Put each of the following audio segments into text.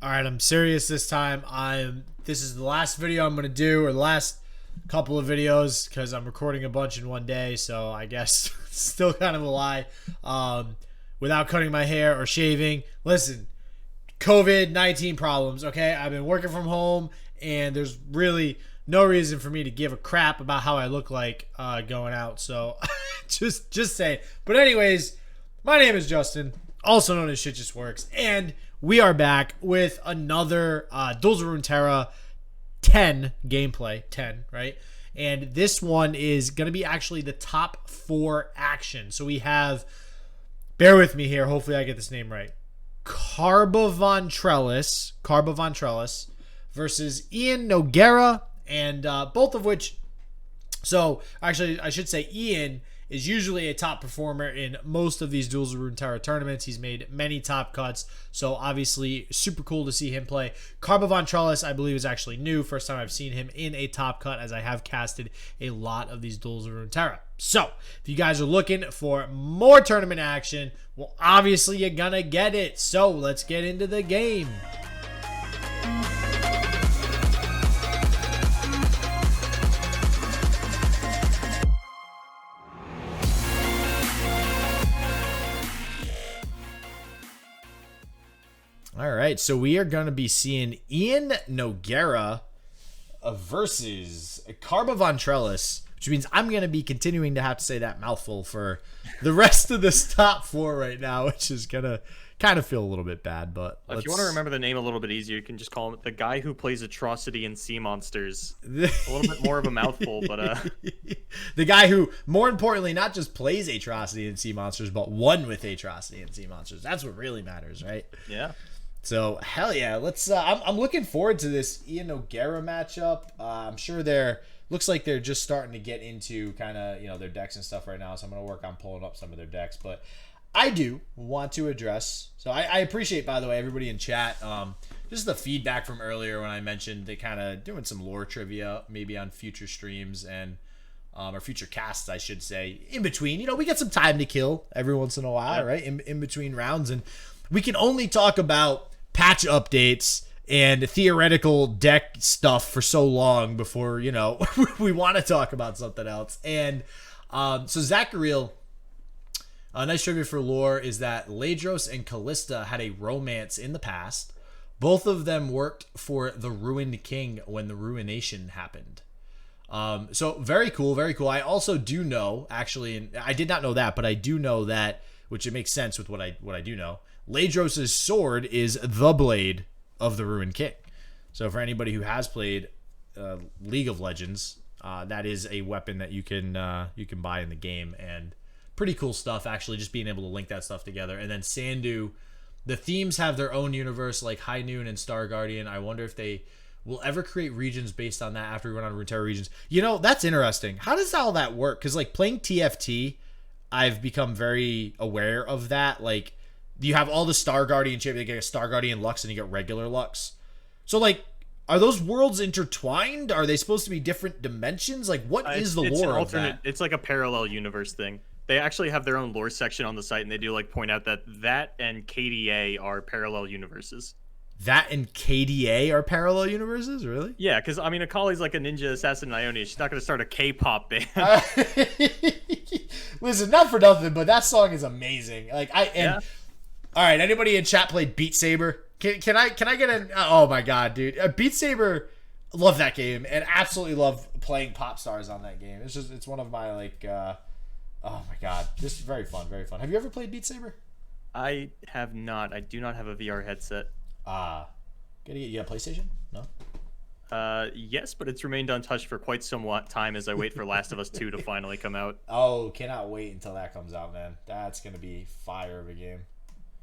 All right, I'm serious this time. This is the last video I'm gonna do, or the last couple of videos, because I'm recording a bunch in one day. So I guess it's still kind of a lie. Without cutting my hair or shaving. Listen, COVID-19 problems. Okay, I've been working from home, and there's really no reason for me to give a crap about how I look like going out. So just saying. But anyways, my name is Justin, also known as Shit Just Works, and we are back with another Duels of Runeterra 10 gameplay. 10, right? And this one is going to be actually the top 4 action. So we have, bear with me here, hopefully I get this name right, Carbavontrelis versus Iannogueira, and both of which, so actually I should say Ian is usually a top performer in most of these Duels of Runeterra tournaments. He's made many top cuts, so obviously super cool to see him play. Carbavontrelis, I believe, is actually new. First time I've seen him in a top cut, as I have casted a lot of these Duels of Runeterra. So, if you guys are looking for more tournament action, well, obviously you're gonna get it. So, let's get into the game. All right, so we are going to be seeing Iannogueira versus Carbavontrelis, which means I'm going to be continuing to have to say that mouthful for the rest of this top 4 right now, which is going to kind of feel a little bit bad. But if you want to remember the name a little bit easier, you can just call him the guy who plays Atrocity in Sea Monsters. A little bit more of a mouthful, but the guy who, more importantly, not just plays Atrocity in Sea Monsters, but won with Atrocity in Sea Monsters. That's what really matters, right? Yeah. So, hell yeah, let's. I'm looking forward to this Iannogueira matchup. I'm sure looks like they're just starting to get into kind of, their decks and stuff right now, so I'm going to work on pulling up some of their decks. But I do want to address, so I appreciate, by the way, everybody in chat, just the feedback from earlier when I mentioned they kind of doing some lore trivia, maybe on future streams and or future casts, I should say, in between. We get some time to kill every once in a while, right? In between rounds, and we can only talk about patch updates and theoretical deck stuff for so long before, we want to talk about something else. And so Zachariel, a nice trivia for lore is that Ladros and Callista had a romance in the past. Both of them worked for the Ruined King when the Ruination happened. So very cool, very cool. I also do know, actually, and I did not know that, but I do know that, which it makes sense with what I do know, Ladros' sword is the blade of the Ruined King. So for anybody who has played League of Legends, that is a weapon that you can buy in the game, and pretty cool stuff, actually, just being able to link that stuff together. And then Sandu, the themes have their own universe, like High Noon and Star Guardian. I wonder if they will ever create regions based on that after we run on Runeterra regions. That's interesting. How does all that work? Because, playing TFT, I've become very aware of that. You have all the Star Guardian shit. They get a Star Guardian Lux and you get regular Lux. So, are those worlds intertwined? Are they supposed to be different dimensions? What is the lore of that? It's like a parallel universe thing. They actually have their own lore section on the site, and they do point out that and KDA are parallel universes. That and KDA are parallel universes? Really? Yeah, because, Akali's like a ninja assassin in Ionia. She's not going to start a K-pop band. Listen, not for nothing, but that song is amazing. All right, anybody in chat played Beat Saber? Can I get an... Oh, my God, dude. Beat Saber, love that game, and absolutely love playing Pop Stars on that game. It's one of my, oh, my God. Just very fun, very fun. Have you ever played Beat Saber? I have not. I do not have a VR headset. You got a PlayStation? No? Yes, but it's remained untouched for quite some time as I wait for Last of Us 2 to finally come out. Oh, cannot wait until that comes out, man. That's going to be fire of a game.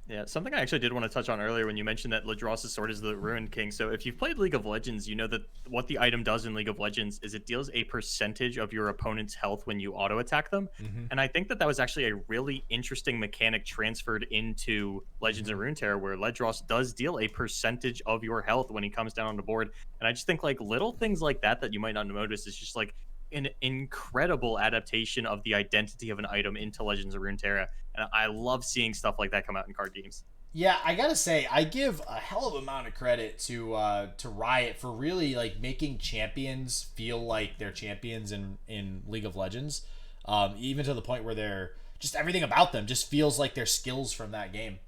Yeah, something I actually did want to touch on earlier when you mentioned that Ladros' sword is the Ruined King. So if you've played League of Legends, you know that what the item does in League of Legends is it deals a percentage of your opponent's health when you auto-attack them. Mm-hmm. And I think that was actually a really interesting mechanic transferred into Legends of Runeterra, where Ladros does deal a percentage of your health when he comes down on the board. And I just think little things like that you might not notice is just an incredible adaptation of the identity of an item into Legends of Runeterra. And I love seeing stuff like that come out in card games. Yeah, I gotta say, I give a hell of amount of credit to Riot for really like making champions feel like they're champions in League of Legends, even to the point where they're just everything about them just feels like they're skills from that game.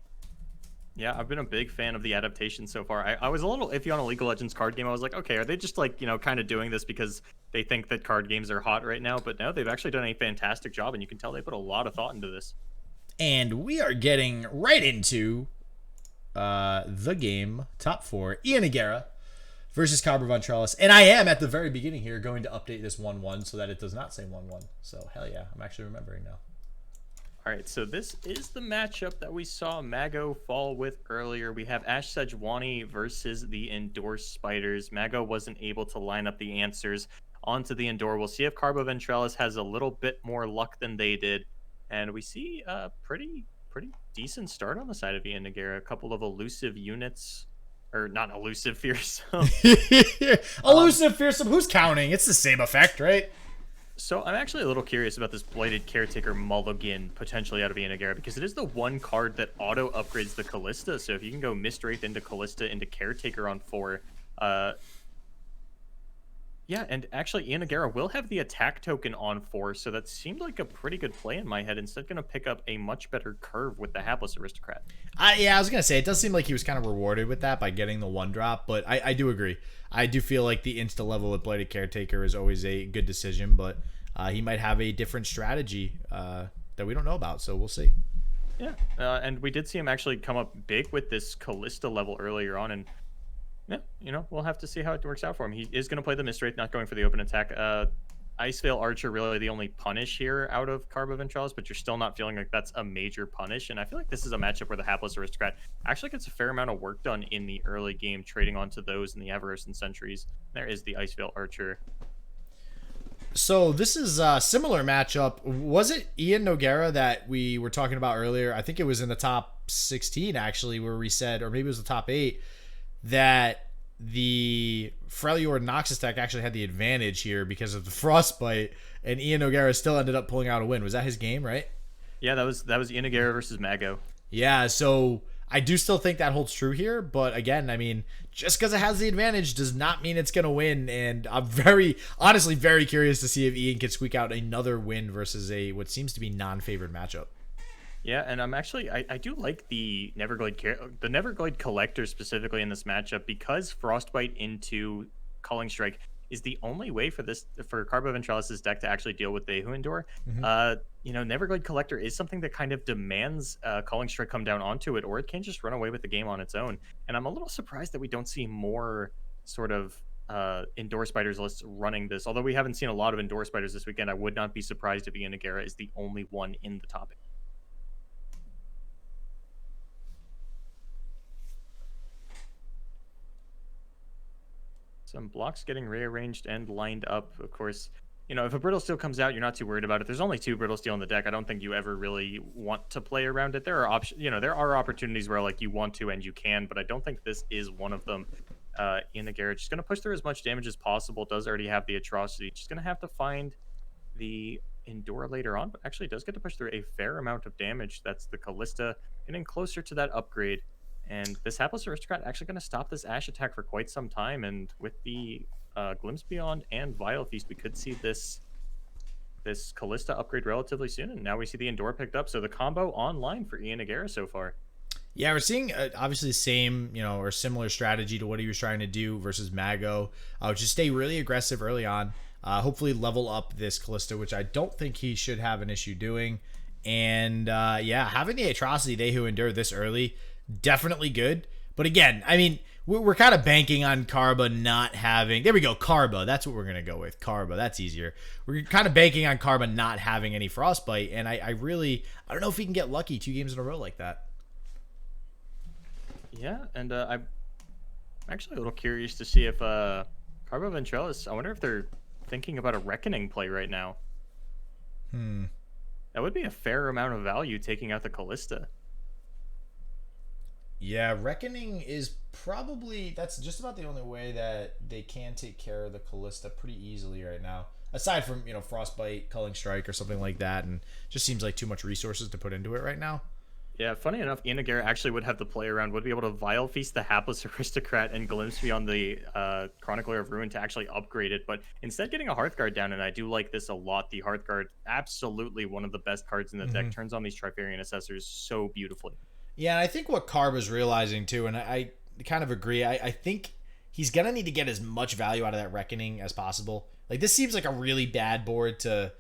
Yeah, I've been a big fan of the adaptation so far. I was a little iffy on a League of Legends card game. I was like, okay, are they just like, kind of doing this because they think that card games are hot right now? But no, they've actually done a fantastic job, and you can tell they put a lot of thought into this. And we are getting right into the game top four: Iannogueira versus Carbavontrelis. And I am at the very beginning here going to update this 1-1 so that it does not say 1-1. So hell yeah, I'm actually remembering now. All right, so this is the matchup that we saw Mago fall with earlier. We have Ash Sejuani versus the Endor Spiders. Mago wasn't able to line up the answers onto the Endor. We'll see if Carbavontrelis has a little bit more luck than they did. And we see a pretty decent start on the side of Iannogueira. A couple of elusive units, or not elusive, fearsome. Elusive, fearsome. Who's counting? It's the same effect, right? So I'm actually a little curious about this Blighted Caretaker mulligan potentially out of Iannogueira, because it is the one card that auto upgrades the Callista. So if you can go Mist Wraith into Callista into Caretaker on 4, yeah, and actually Iannogueira will have the attack token on 4, so that seemed like a pretty good play in my head. Instead, going to pick up a much better curve with the Hapless Aristocrat. Yeah, I was going to say, it does seem like he was kind of rewarded with that by getting the 1-drop, but I do agree. I do feel like the insta level with Blighted Caretaker is always a good decision, but he might have a different strategy that we don't know about, so we'll see. Yeah, and we did see him actually come up big with this Callista level earlier on, and yeah, we'll have to see how it works out for him. He is going to play the Mist Wraith, not going for the open attack. Iceveil Archer really the only punish here out of Carbavontrelis, but you're still not feeling like that's a major punish. And I feel like this is a matchup where the Hapless Aristocrat actually gets a fair amount of work done in the early game, trading onto those in the Avarice and Sentries. There is the Iceveil Archer. So this is a similar matchup. Was it Iannogueira that we were talking about earlier? I think it was in the top 16, actually, where we said, or maybe it was the top 8, that the Freljord Noxus deck actually had the advantage here because of the Frostbite, and Iannogueira still ended up pulling out a win. Was that his game, right? Yeah, that was Iannogueira versus Mago. Yeah, so I do still think that holds true here, but again, I mean, just because it has the advantage does not mean it's going to win, and I'm honestly very curious to see if Ian can squeak out another win versus what seems to be non-favored matchup. Yeah, and I do like the Neverglade Collector specifically in this matchup, because Frostbite into Culling Strike is the only way for Carbavontrelis' deck to actually deal with Behu Endor. Neverglade Collector is something that kind of demands Culling Strike come down onto it, or it can just run away with the game on its own. And I'm a little surprised that we don't see more sort of Endor Spiders lists running this. Although we haven't seen a lot of Endor Spiders this weekend, I would not be surprised if Iannogueira is the only one in the topic. Some blocks getting rearranged and lined up. Of course, if a Brittle Steel comes out, you're not too worried about it. There's only 2 Brittle Steel in the deck. I don't think you ever really want to play around it. There are there are opportunities where like you want to and you can, but I don't think this is one of them. Iannogueira just going to push through as much damage as possible. Does already have the Atrocity. Just going to have to find the Endor later on, but actually does get to push through a fair amount of damage. That's the Callista getting closer to that upgrade. And this Hapless Aristocrat actually going to stop this Ash attack for quite some time. And with the Glimpse Beyond and Vile Feast, we could see this Callista upgrade relatively soon. And now we see the Endor picked up. So the combo online for Iannogueira so far. Yeah, we're seeing obviously the same, or similar strategy to what he was trying to do versus Mago. Just stay really aggressive early on. Hopefully level up this Callista, which I don't think he should have an issue doing. And having the Atrocity Dehu Endure this early, definitely good. But again, I mean, we're kind of banking on Karba not having... There we go, Karba. That's what we're going to go with. Karba, that's easier. We're kind of banking on Karba not having any Frostbite, and I don't know if he can get lucky 2 games in a row like that. Yeah, and I'm actually a little curious to see if Carbavontrelis, I wonder if they're thinking about a Reckoning play right now. That would be a fair amount of value taking out the Callista. Yeah, Reckoning is that's just about the only way that they can take care of the Callista pretty easily right now. Aside from, Frostbite, Culling Strike, or something like that, and just seems like too much resources to put into it right now. Yeah, funny enough, Iannogueira actually would have the play around, would be able to Vile Feast the Hapless Aristocrat and Glimpse beyond the Chronicler of Ruin to actually upgrade it, but instead getting a Hearthguard down, and I do like this a lot. The Hearthguard, absolutely one of the best cards in the deck, turns on these Trifarian Assessors so beautifully. Yeah, and I think what Carba's realizing too, and I kind of agree. I think he's gonna need to get as much value out of that Reckoning as possible. Like this seems like a really bad board to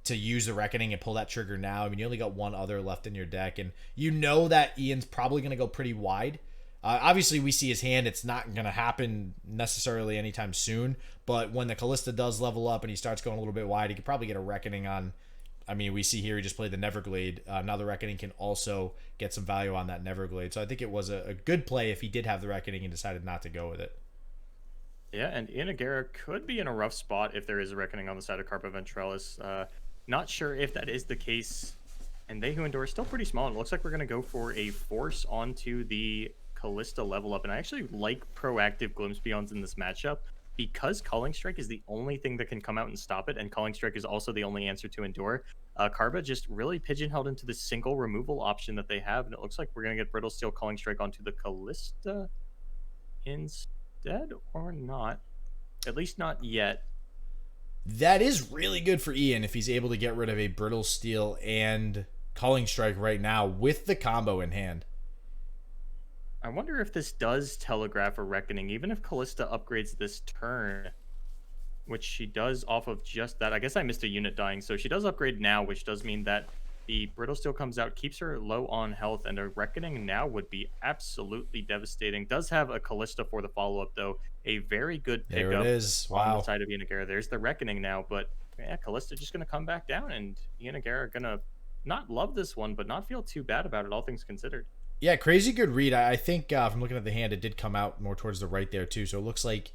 use the Reckoning and pull that trigger now. I mean, you only got one other left in your deck, and you know that Ian's probably gonna go pretty wide. Obviously, we see his hand. It's not going to happen necessarily anytime soon. But when the Callista does level up and he starts going a little bit wide, he could probably get a Reckoning on. I mean, we see here he just played the Neverglade. Now the Reckoning can also get some value on that Neverglade. So I think it was a good play if he did have the Reckoning and decided not to go with it. Yeah, and Iannogueira could be in a rough spot if there is a Reckoning on the side of Carbavontrelis. Not sure if that is the case. And they who endure is still pretty small. It looks like we're going to go for a force onto the Callista level up. And I actually like proactive Glimpse Beyonds in this matchup because Calling Strike is the only thing that can come out and stop it. And Calling Strike is also the only answer to endure. Karba just really pigeonholed into the single removal option that they have. And it looks like we're going to get Brittle Steel Calling Strike onto the Callista instead or not. At least not yet. That is really good for Ian if he's able to get rid of a Brittle Steel and Calling Strike right now with the combo in hand. I wonder if this does telegraph a Reckoning, even if Callista upgrades this turn, which she does off of just that. I guess I missed a unit dying, so she does upgrade now, which does mean that the Brittle Steel comes out, keeps her low on health, and a Reckoning now would be absolutely devastating. Does have a Callista for the follow-up, though. A very good pickup there it is. Wow. On the side of Iannogueira. There's the Reckoning now, but yeah, Callista just going to come back down, and Iannogueira going to not love this one, but not feel too bad about it, all things considered. Yeah, crazy good read. I think from looking at the hand, it did come out more towards the right there, too. So it looks like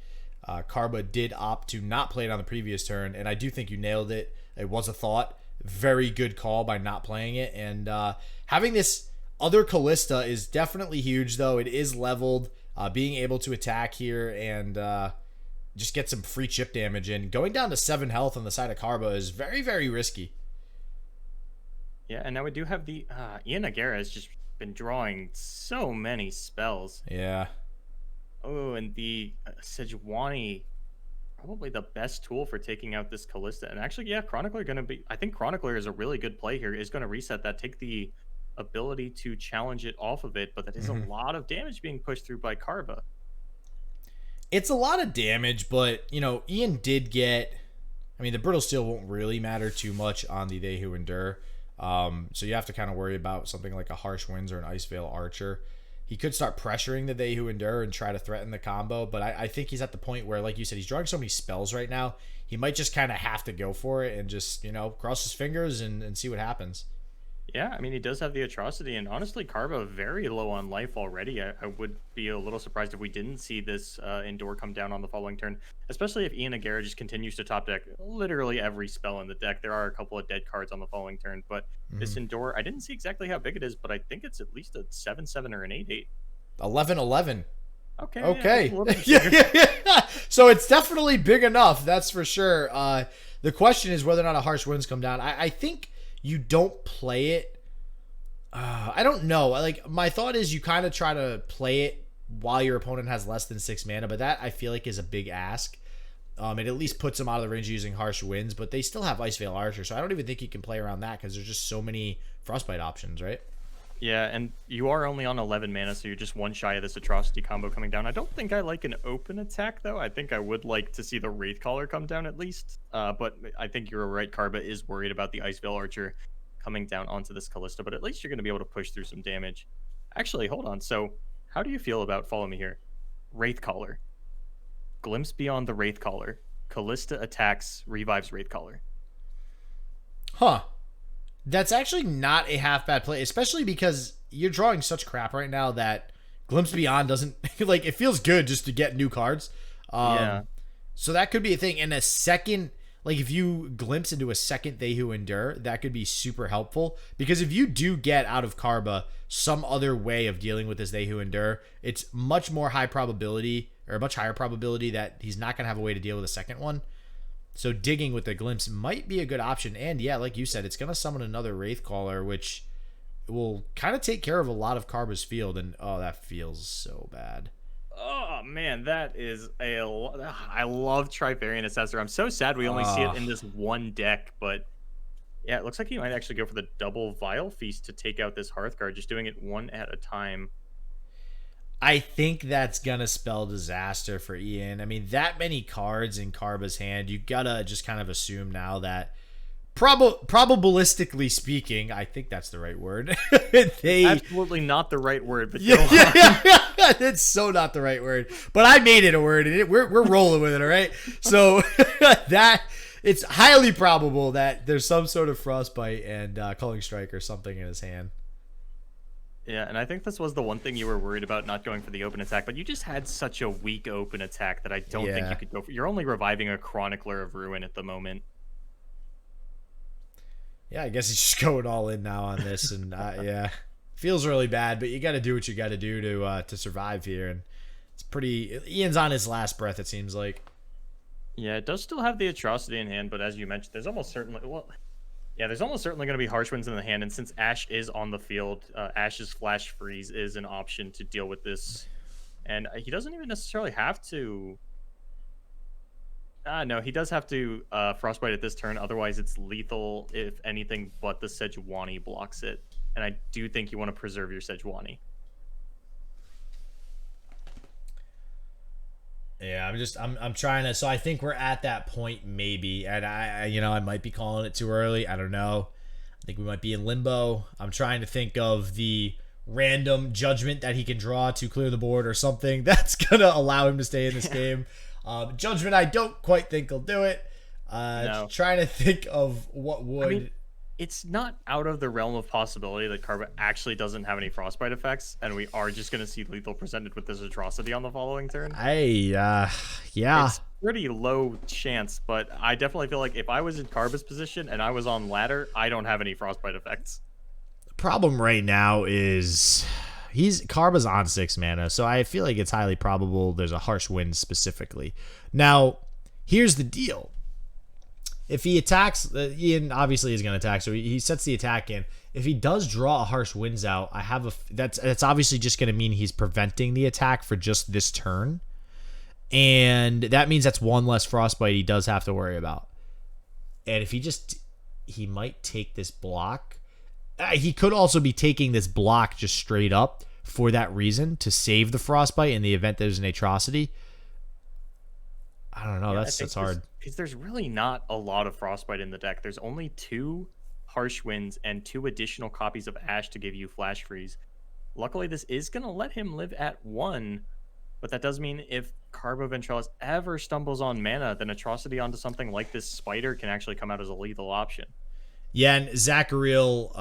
Karba did opt to not play it on the previous turn, and I do think you nailed it. It was a thought. Very good call by not playing it. And having this other Callista is definitely huge, though. It is leveled. Being able to attack here and just get some free chip damage in. Going down to 7 health on the side of Karba is very, very risky. Yeah, and now we do have the Iannogueira has just been drawing so many spells. Yeah. Oh, and the Sejuani, probably the best tool for taking out this Callista. And actually, yeah, Chronicler going to be... I think Chronicler is a really good play here. Is going to reset that, take the ability to challenge it off of it, but that is a lot of damage being pushed through by Karba. It's a lot of damage, but, you know, Ian did get... I mean, the Brittle Steel won't really matter too much on the They Who Endure. So you have to kind of worry about something like a Harsh Winds or an Ice Veil Archer. He could start pressuring the They Who Endure and try to threaten the combo, but I think he's at the point where, like you said, he's drawing so many spells right now, he might just kind of have to go for it and just, you know, cross his fingers and see what happens. Yeah, I mean, he does have the Atrocity, and honestly, Karba very low on life already. I would be a little surprised if we didn't see this Endure come down on the following turn, especially if Iannogueira just continues to top deck literally every spell in the deck. There are a couple of dead cards on the following turn, but this Endure, I didn't see exactly how big it is, but I think it's at least a 7/7 or an 8/8. 11/11. Okay. Yeah. So it's definitely big enough, that's for sure. The question is whether or not a Harsh Winds come down. I think you don't play it. I don't know. Like, my thought is you kind of try to play it while your opponent has less than 6 mana, but that I feel like is a big ask. It at least puts them out of the range using Harsh Winds, but they still have Ice Veil Archer, so I don't even think you can play around that because there's just so many Frostbite options, right? Yeah, and you are only on 11 mana, so you're just one shy of this Atrocity combo coming down. I don't think I like an open attack, though. I think I would like to see the Wraithcaller come down at least. But I think you're right, Karba is worried about the Ice Veil Archer coming down onto this Callista, but at least you're going to be able to push through some damage. Actually, hold on. So, how do you feel about, follow me here, Wraithcaller? Glimpse Beyond the Wraithcaller. Callista attacks, revives Wraithcaller. Huh. That's actually not a half bad play, especially because you're drawing such crap right now that Glimpse Beyond doesn't... like, it feels good just to get new cards. Yeah. So that could be a thing. And a second... Like, if you glimpse into a second They Who Endure, that could be super helpful. Because if you do get out of Karba some other way of dealing with this They Who Endure, it's much more high probability, or a much higher probability that he's not going to have a way to deal with a second one. So digging with the glimpse might be a good option. And yeah, like you said, it's going to summon another Wraithcaller, which will kind of take care of a lot of Karba's field, and oh, that feels so bad. Oh man, that is I love Trifarian Assessor. I'm so sad we only see it in this one deck, but yeah, it looks like he might actually go for the double Vile Feast to take out this Hearthguard, just doing it one at a time. I think that's gonna spell disaster for Ian. I mean, that many cards in Karba's hand, you gotta just kind of assume now that probabilistically speaking, I think that's the right word. Absolutely not the right word, but yeah, it's so not the right word. But I made it a word, and we're rolling with it, all right? So that it's highly probable that there's some sort of Frostbite and Culling Strike or something in his hand. Yeah, and I think this was the one thing you were worried about not going for the open attack, but you just had such a weak open attack that I don't think you could go for. You're only reviving a Chronicler of Ruin at the moment. Yeah, I guess he's just going all in now on this, and yeah, feels really bad. But you got to do what you got to do to survive here, and it's pretty. Ian's on his last breath, it seems like. Yeah, it does still have the Atrocity in hand, but as you mentioned, there's almost certainly there's almost certainly going to be Harsh Winds in the hand, and since Ash is on the field, Ash's Flash Freeze is an option to deal with this, and he doesn't even necessarily have to. No, he does have to Frostbite at this turn. Otherwise, it's lethal if anything but the Sejuani blocks it. And I do think you want to preserve your Sejuani. Yeah, I'm trying to. So I think we're at that point maybe, and I might be calling it too early. I don't know. I think we might be in limbo. I'm trying to think of the random judgment that he can draw to clear the board or something that's gonna allow him to stay in this game. Judgment, I don't quite think he'll do it. No. Trying to think of what would. I mean, it's not out of the realm of possibility that Karba actually doesn't have any Frostbite effects, and we are just going to see lethal presented with this Atrocity on the following turn. Yeah. It's pretty low chance, but I definitely feel like if I was in Karba's position and I was on ladder, I don't have any Frostbite effects. The problem right now is Karba's on 6 mana, so I feel like it's highly probable there's a Harsh Wind specifically. Now, here's the deal. If he attacks, Ian obviously is going to attack, so he sets the attack in. If he does draw a Harsh Winds out, that's obviously just going to mean he's preventing the attack for just this turn. And that means that's one less Frostbite he does have to worry about. And if he might take this block. He could also be taking this block just straight up for that reason, to save the Frostbite in the event there's an Atrocity. I don't know. Yeah, that's hard. Because there's really not a lot of Frostbite in the deck. There's only 2 Harsh Winds and 2 additional copies of Ash to give you Flash Freeze. Luckily, this is going to let him live at 1, but that does mean if Carbavontrelis ever stumbles on mana, then Atrocity onto something like this Spider can actually come out as a lethal option. Yeah, and Zachariel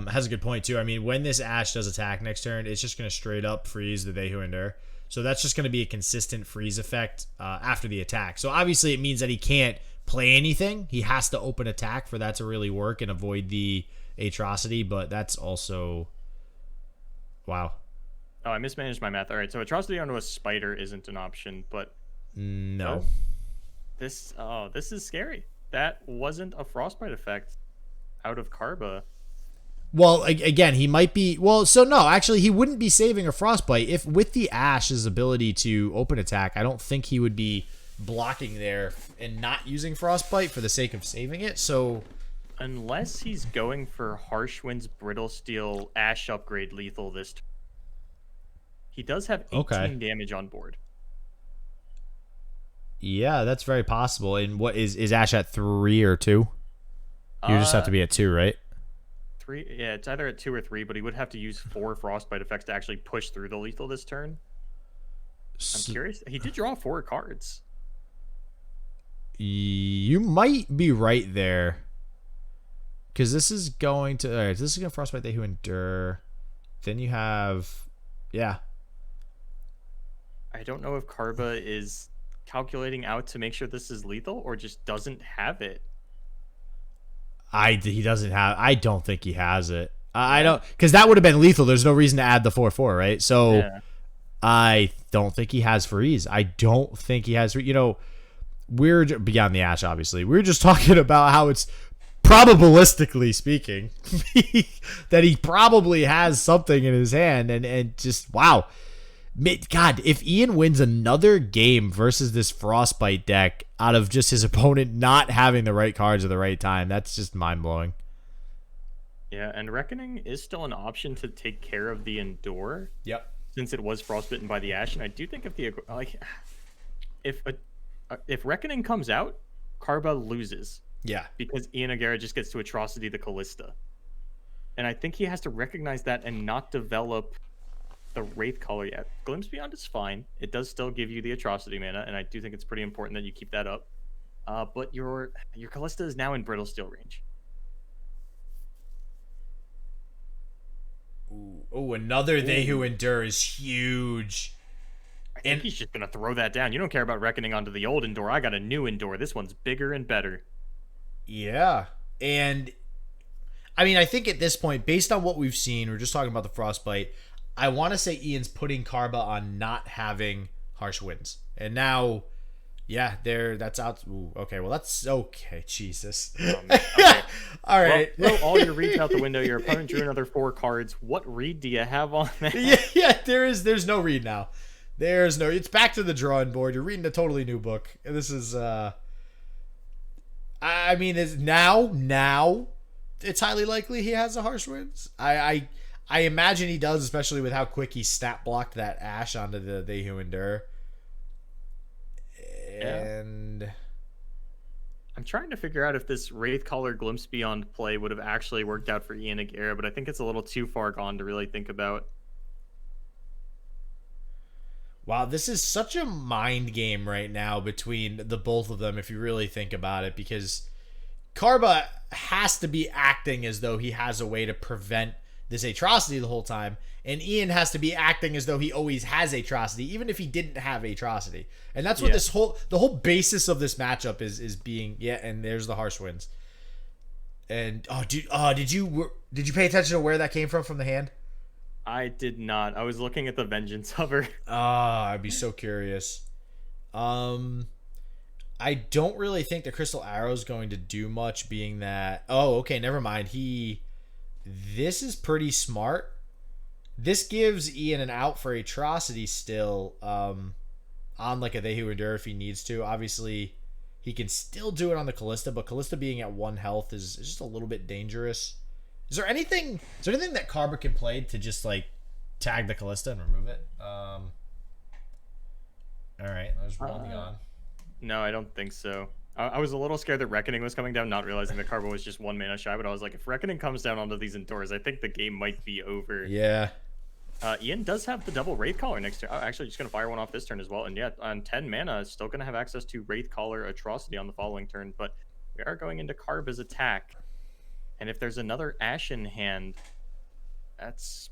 has a good point, too. I mean, when this Ash does attack next turn, it's just going to straight up freeze the They Who Endure. So that's just going to be a consistent freeze effect after the attack. So obviously it means that he can't play anything. He has to open attack for that to really work and avoid the Atrocity, but that's also... Wow. Oh, I mismanaged my math. All right, so Atrocity onto a Spider isn't an option, but... No. This is scary. That wasn't a Frostbite effect out of Karba. Well, again, he might be... Well, so no, actually, he wouldn't be saving a Frostbite. If with the Ash's ability to open attack, I don't think he would be blocking there and not using Frostbite for the sake of saving it, so... Unless he's going for Harsh Winds, Brittle Steel, Ash upgrade lethal this turn. He does have 18 damage on board. Yeah, that's very possible. And what is Ash at 3 or 2? You just have to be at 2, right? 3. Yeah, it's either at 2 or 3, but he would have to use 4 Frostbite effects to actually push through the lethal this turn. I'm curious. He did draw 4 cards. You might be right there. Because this is going to... All right, this is going to Frostbite They Who Endure. Then you have... Yeah. I don't know if Karba is calculating out to make sure this is lethal or just doesn't have it. He doesn't have... I don't think he has it. I don't... Because that would have been lethal. There's no reason to add the 4/4, right? So, yeah. I don't think he has freeze. I don't think he has... You know, we're... Beyond the Ash, obviously. We were just talking about how it's probabilistically speaking, that he probably has something in his hand, and just wow. God, if Ian wins another game versus this Frostbite deck out of just his opponent not having the right cards at the right time, that's just mind-blowing. Yeah, and Reckoning is still an option to take care of the Endure. Yep. Since it was frostbitten by the Ash, and I do think if Reckoning comes out, Karba loses. Yeah. Because Iannogueira just gets to Atrocity the Callista. And I think he has to recognize that and not develop the Wraith Caller yet. Glimpse Beyond is fine. It does still give you the Atrocity mana, and I do think it's pretty important that you keep that up. But your Callista is now in Brittle Steel range. Ooh, another They Who Endure is huge. I think he's just going to throw that down. You don't care about Reckoning onto the old Endure. I got a new Endure. This one's bigger and better. Yeah. And, I mean, I think at this point, based on what we've seen, we're just talking about the Frostbite, I want to say Ian's putting Karba on not having Harsh Winds. And now, yeah, that's out. Ooh, okay, well, that's okay. Jesus. Oh, man. Okay. All right. Well, throw all your reads out the window. Your opponent drew another 4 cards. What read do you have on that? Yeah, there's no read now. It's back to the drawing board. You're reading a totally new book. This is, I mean, is now it's highly likely he has a Harsh Winds. I imagine he does, especially with how quick he snap blocked that Ash onto the They Who Endure. And yeah. I'm trying to figure out if this Wraith Caller Glimpse Beyond play would have actually worked out for Iannogueira, but I think it's a little too far gone to really think about. Wow, this is such a mind game right now between the both of them, if you really think about it, because Karba has to be acting as though he has a way to prevent this Atrocity the whole time, and Ian has to be acting as though he always has Atrocity, even if he didn't have Atrocity. And that's what the whole basis of this matchup is being. Yeah, and there's the Harsh Winds. And did you pay attention to where that came from the hand? I did not. I was looking at the Vengeance hover. I'd be so curious. I don't really think the Crystal Arrow is going to do much, being that. Oh, okay, never mind. This is pretty smart. This gives Ian an out for Atrocity still, on like a They Who Endure if he needs to. Obviously, he can still do it on the Callista, but Callista being at 1 health is just a little bit dangerous. Is there anything that Karba can play to just like tag the Callista and remove it? All right, let's roll on. No, I don't think so. I was a little scared that Reckoning was coming down, not realizing that Karba was just 1 mana shy, but I was like, if Reckoning comes down onto these Endures, I think the game might be over. Yeah. Ian does have the double Wraith Caller next turn. Actually, just going to fire one off this turn as well. And yeah, on 10 mana, still going to have access to Wraith Caller Atrocity on the following turn. But we are going into Karba's attack. And if there's another Ash in hand, that's...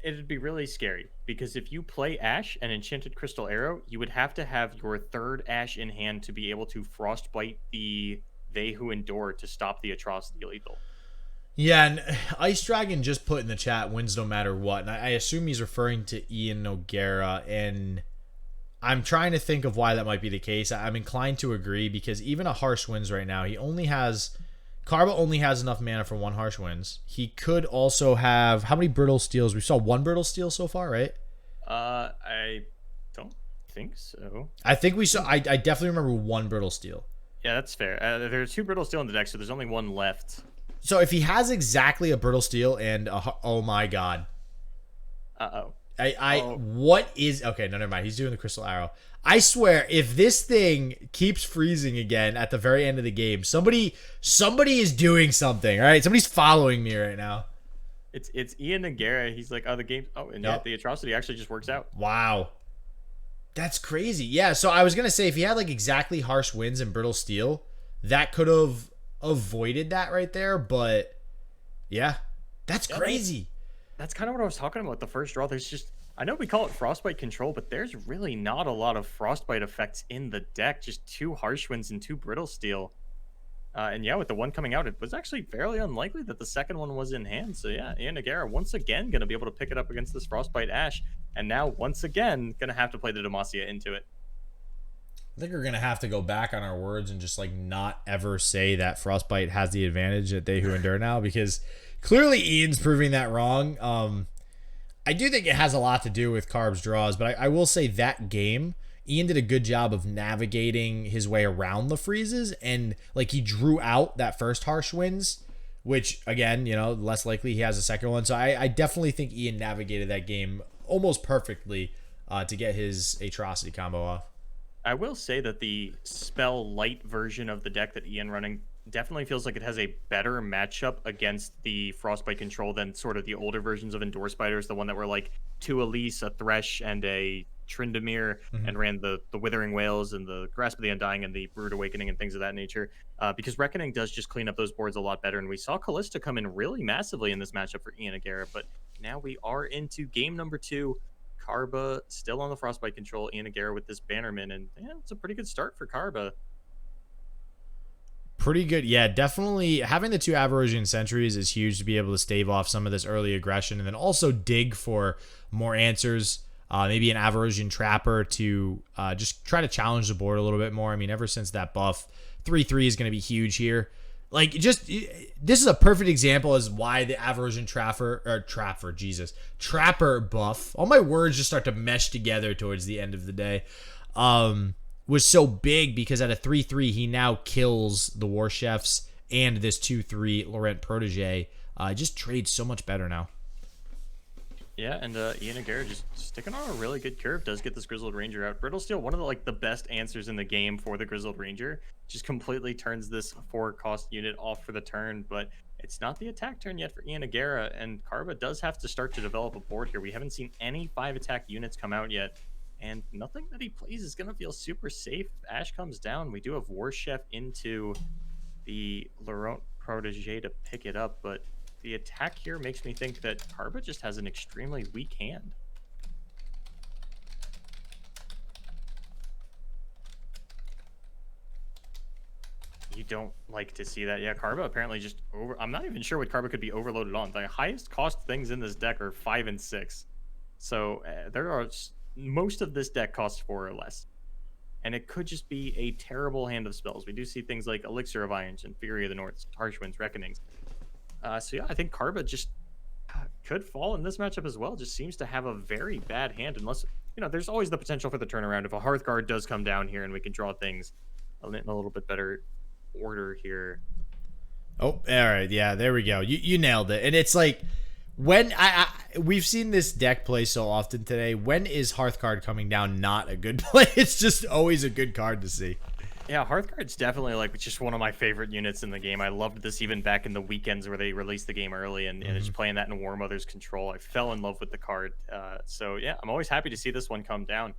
it'd be really scary. Because if you play Ash and Enchanted Crystal Arrow, you would have to have your 3rd Ash in hand to be able to Frostbite the They Who Endure to stop the Atrocity lethal. Yeah, and Ice Dragon just put in the chat, wins no matter what. And I assume he's referring to Iannogueira, and I'm trying to think of why that might be the case. I'm inclined to agree, because even a Harsh Winds right now, Karba only has enough mana for 1 Harsh Winds. He could also have, how many Brittle Steels? We saw 1 Brittle Steel so far, right? I don't think so. I think we saw, I definitely remember 1 Brittle Steel. Yeah, that's fair. There's 2 Brittle Steel in the deck, so there's only 1 left. So if he has exactly a Brittle Steel and oh my god. Uh-oh. What is... Okay, no, never mind. He's doing the Crystal Arrow. I swear, if this thing keeps freezing again at the very end of the game, somebody is doing something, all right? Somebody's following me right now. It's Iannogueira. He's like, the game... Oh, and yep. The Atrocity actually just works out. Wow. That's crazy. Yeah, so I was going to say, if he had like exactly Harsh Winds and Brittle Steel, that could have avoided that right there, but yeah, that's crazy. That's kind of what I was talking about the first draw. There's just, I know we call it Frostbite control, but there's really not a lot of Frostbite effects in the deck. Just 2 Harsh Winds and 2 Brittle Steel. And yeah, with the one coming out, it was actually fairly unlikely that the second one was in hand. So yeah, Iannogueira once again going to be able to pick it up against this Frostbite Ash. And now, once again, going to have to play the Demacia into it. I think we're gonna have to go back on our words and just like not ever say that Frostbite has the advantage at They Who Endure now, because clearly Ian's proving that wrong. I do think it has a lot to do with Carb's draws, but I will say that game, Ian did a good job of navigating his way around the freezes, and like he drew out that first harsh winds, which again, less likely he has a second one. So I definitely think Ian navigated that game almost perfectly to get his atrocity combo off. I will say that the spell light version of the deck that Ian running definitely feels like it has a better matchup against the Frostbite control than sort of the older versions of Endure Spiders, the one that were like two Elise, a Thresh, and a Tryndamere, and ran the Withering Whales and the Grasp of the Undying and the Brood Awakening and things of that nature. Because Reckoning does just clean up those boards a lot better, and we saw Callista come in really massively in this matchup for Iannogueira, but now we are into game number 2. Karba still on the Frostbite control, Iannogueira with this Bannerman, and yeah, it's a pretty good start for Karba. Pretty good. Yeah, definitely having the 2 Avarosian Sentries is huge to be able to stave off some of this early aggression, and then also dig for more answers. Maybe an Avarosian Trapper to just try to challenge the board a little bit more. I mean, ever since that buff, 3/3 is going to be huge here. Like, this is a perfect example as why the Avarosian Trapper buff, all my words just start to mesh together towards the end of the day, was so big, because at a 3/3, he now kills the War Chefs and this 2/3 Laurent Protege. Just trades so much better now. Yeah, and Iannogueira just sticking on a really good curve, does get this Grizzled Ranger out. Brittlesteel, one of the best answers in the game for the Grizzled Ranger, just completely turns this 4-cost unit off for the turn, but it's not the attack turn yet for Iannogueira, and Karba does have to start to develop a board here. We haven't seen any 5-attack units come out yet, and nothing that he plays is going to feel super safe. Ash comes down. We do have War Chef into the Laurent Protege to pick it up, but the attack here makes me think that Karba just has an extremely weak hand. You don't like to see that. Yeah, Karba apparently just I'm not even sure what Karba could be overloaded on. The highest cost things in this deck are 5 and 6. So there are most of this deck costs 4 or less. And it could just be a terrible hand of spells. We do see things like Elixir of Irons and Fury of the North, Harsh Winds, Reckonings. So yeah, I think Karba just could fall in this matchup as well. Just seems to have a very bad hand, unless, there's always the potential for the turnaround. If a Hearthguard does come down here and we can draw things in a little bit better order here. Oh, all right. Yeah, there we go. You nailed it. And it's like, when we've seen this deck play so often today, when is Hearthguard coming down not a good play? It's just always a good card to see. Yeah, Hearthguard's definitely just one of my favorite units in the game. I loved this even back in the weekends where they released the game early, and just playing that in War Mother's control. I fell in love with the card. So yeah, I'm always happy to see this one come down.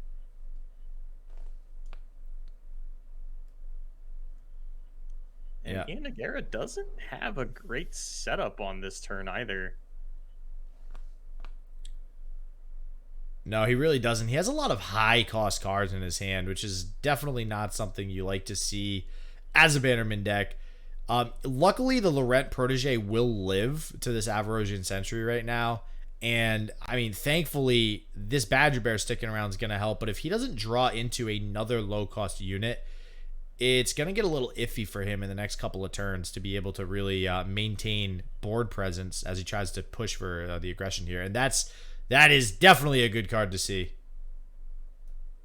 And yeah, Iannogueira doesn't have a great setup on this turn either. No, he really doesn't. He has a lot of high-cost cards in his hand, which is definitely not something you like to see as a Bannerman deck. Luckily, the Laurent Protege will live to this Avarosian Sentry right now. And, I mean, thankfully, this Badger Bear sticking around is going to help. But if he doesn't draw into another low-cost unit, it's going to get a little iffy for him in the next couple of turns to be able to really maintain board presence as he tries to push for the aggression here. And that is definitely a good card to see.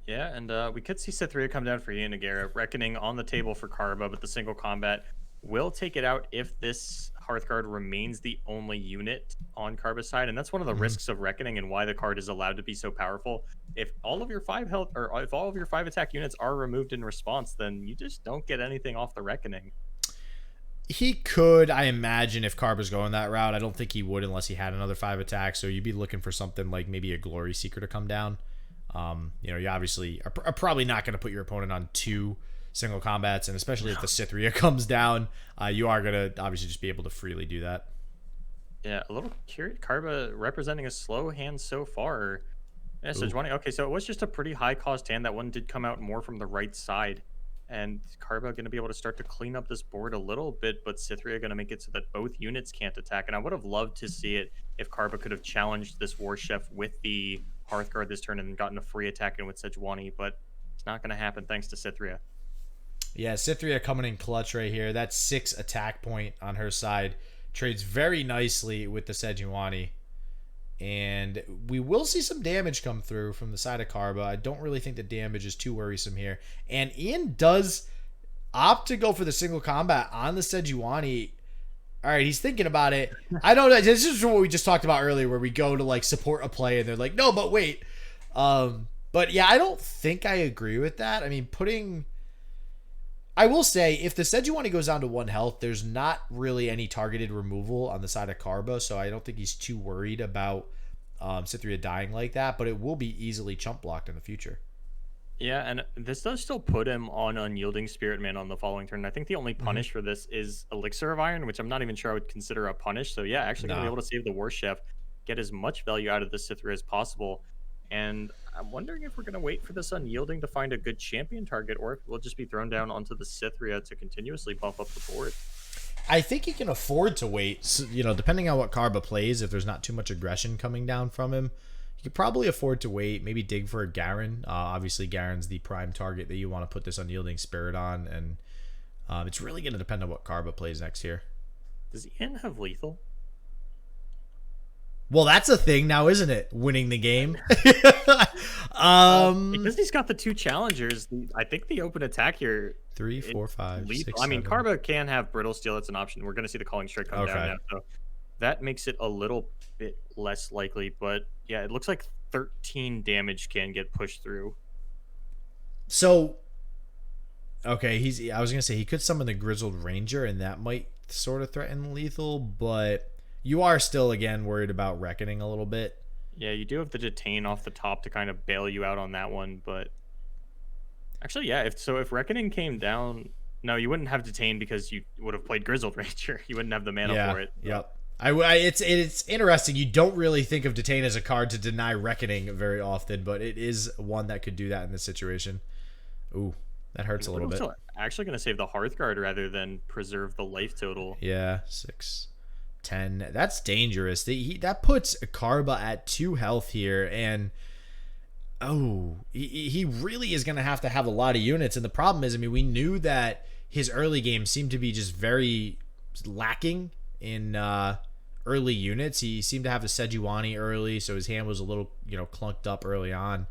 Yeah, and we could see Cithria come down for Iannogueira. Reckoning on the table for Karba, but the single combat will take it out if this Hearthguard remains the only unit on Karba's side. And that's one of the risks of Reckoning and why the card is allowed to be so powerful. If all of your 5 health, or if all of your 5 attack units are removed in response, then you just don't get anything off the Reckoning. He could, I imagine, if Karba's going that route. I don't think he would unless he had another 5 attacks. So you'd be looking for something like maybe a Glory Seeker to come down. You obviously are probably not going to put your opponent on 2 single combats, and especially if the Cithria comes down, you are going to obviously just be able to freely do that. Yeah, a little curious. Karba representing a slow hand so far. Yeah, so Sejuani, okay, so it was just a pretty high cost hand. That one did come out more from the right side. And Karba going to be able to start to clean up this board a little bit, but Cithria going to make it so that both units can't attack. And I would have loved to see it if Karba could have challenged this War Chef with the Hearthguard this turn and gotten a free attack in with Sejuani. But It's not going to happen thanks to Cythria. Yeah, Cythria coming in clutch right here. That's 6 attack point on her side. Trades very nicely with the Sejuani. And we will see some damage come through from the side of Karba. I don't really think the damage is too worrisome here. And Ian does opt to go for the single combat on the Sejuani. All right, he's thinking about it. I don't know. This is what we just talked about earlier, where we go to like support a play and they're like, no, but wait. But yeah, I don't think I agree with that. I mean, I will say, if the Sejuani goes down to 1 health, there's not really any targeted removal on the side of Karba, so I don't think he's too worried about Cythria dying like that, but it will be easily chump blocked in the future. Yeah, and this does still put him on Unyielding Spirit Man on the following turn. I think the only punish for this is Elixir of Iron, which I'm not even sure I would consider a punish. So yeah, actually going to be able to save the War Chef, get as much value out of the Cythria as possible. And I'm wondering if we're going to wait for this Unyielding to find a good champion target, or if we'll just be thrown down onto the Cythria to continuously bump up the board. I think he can afford to wait. So, depending on what Karba plays, if there's not too much aggression coming down from him, he could probably afford to wait. Maybe dig for a Garen. Obviously, Garen's the prime target that you want to put this Unyielding Spirit on, and it's really going to depend on what Karba plays next here. Does Ian have lethal? Well, that's a thing now, isn't it? Winning the game. Because he's got the 2 challengers, I think the open attack here... 3, 4, 5, 6, I mean, 7. Karba can have Brittle Steel. That's an option. We're going to see the Calling Strike come down now. So that makes it a little bit less likely. But yeah, it looks like 13 damage can get pushed through. So, okay, I was going to say he could summon the Grizzled Ranger, and that might sort of threaten lethal, but you are still, again, worried about Reckoning a little bit. Yeah, you do have the Detain off the top to kind of bail you out on that one, but... Actually, yeah, if Reckoning came down... No, you wouldn't have Detain because you would have played Grizzled Ranger. You wouldn't have the mana for it. Yep. It's interesting. You don't really think of Detain as a card to deny Reckoning very often, but it is one that could do that in this situation. Ooh, that hurts a little bit. Actually going to save the Hearthguard rather than preserve the life total. Yeah, 6, 10. That's dangerous. That puts Karba at 2 health here, and... Oh, he really is going to have a lot of units. And the problem is, I mean, we knew that his early game seemed to be just very lacking in early units. He seemed to have a Sejuani early, so his hand was a little, clunked up early on.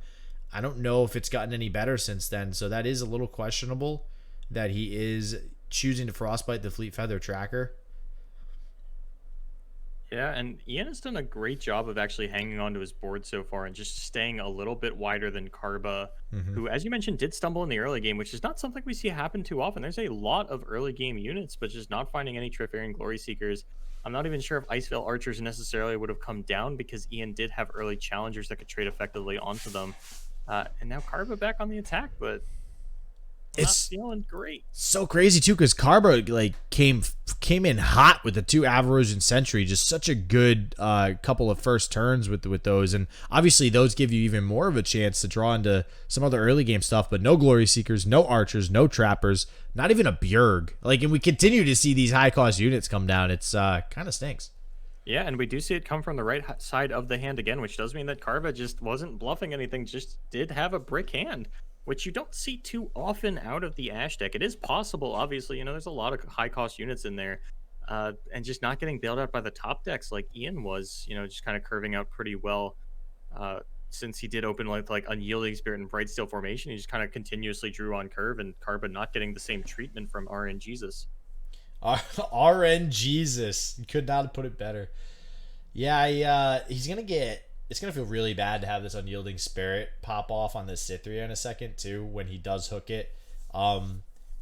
I don't know if it's gotten any better since then, so that is a little questionable that he is choosing to Frostbite the Fleet Feather Tracker. Yeah, and Ian has done a great job of actually hanging on to his board so far and just staying a little bit wider than Karba, who, as you mentioned, did stumble in the early game, which is not something we see happen too often. There's a lot of early game units, but just not finding any Trifarian Glory Seekers. I'm not even sure if Icevale Archers necessarily would have come down because Ian did have early challengers that could trade effectively onto them. And now Karba back on the attack, but... It's not feeling great. So crazy too, because Karba came in hot with the 2 Avarosan Sentry. Just such a good couple of first turns with those, and obviously those give you even more of a chance to draw into some other early game stuff. But no Glory Seekers, no Archers, no Trappers, not even a Bjerg. And we continue to see these high cost units come down. It's kind of stinks. Yeah, and we do see it come from the right side of the hand again, which does mean that Karba just wasn't bluffing anything, just did have a brick hand, which you don't see too often out of the Ash deck. It is possible, obviously. There's a lot of high-cost units in there, and just not getting bailed out by the top decks like Ian was, just kind of curving out pretty well. Since he did open with Unyielding Spirit and Brightsteel formation, he just kind of continuously drew on curve, and Karba not getting the same treatment from RN Jesus. RN Jesus. Could not have put it better. Yeah, he's going to get... It's going to feel really bad to have this Unyielding Spirit pop off on this Cythria in a second, too, when he does hook it.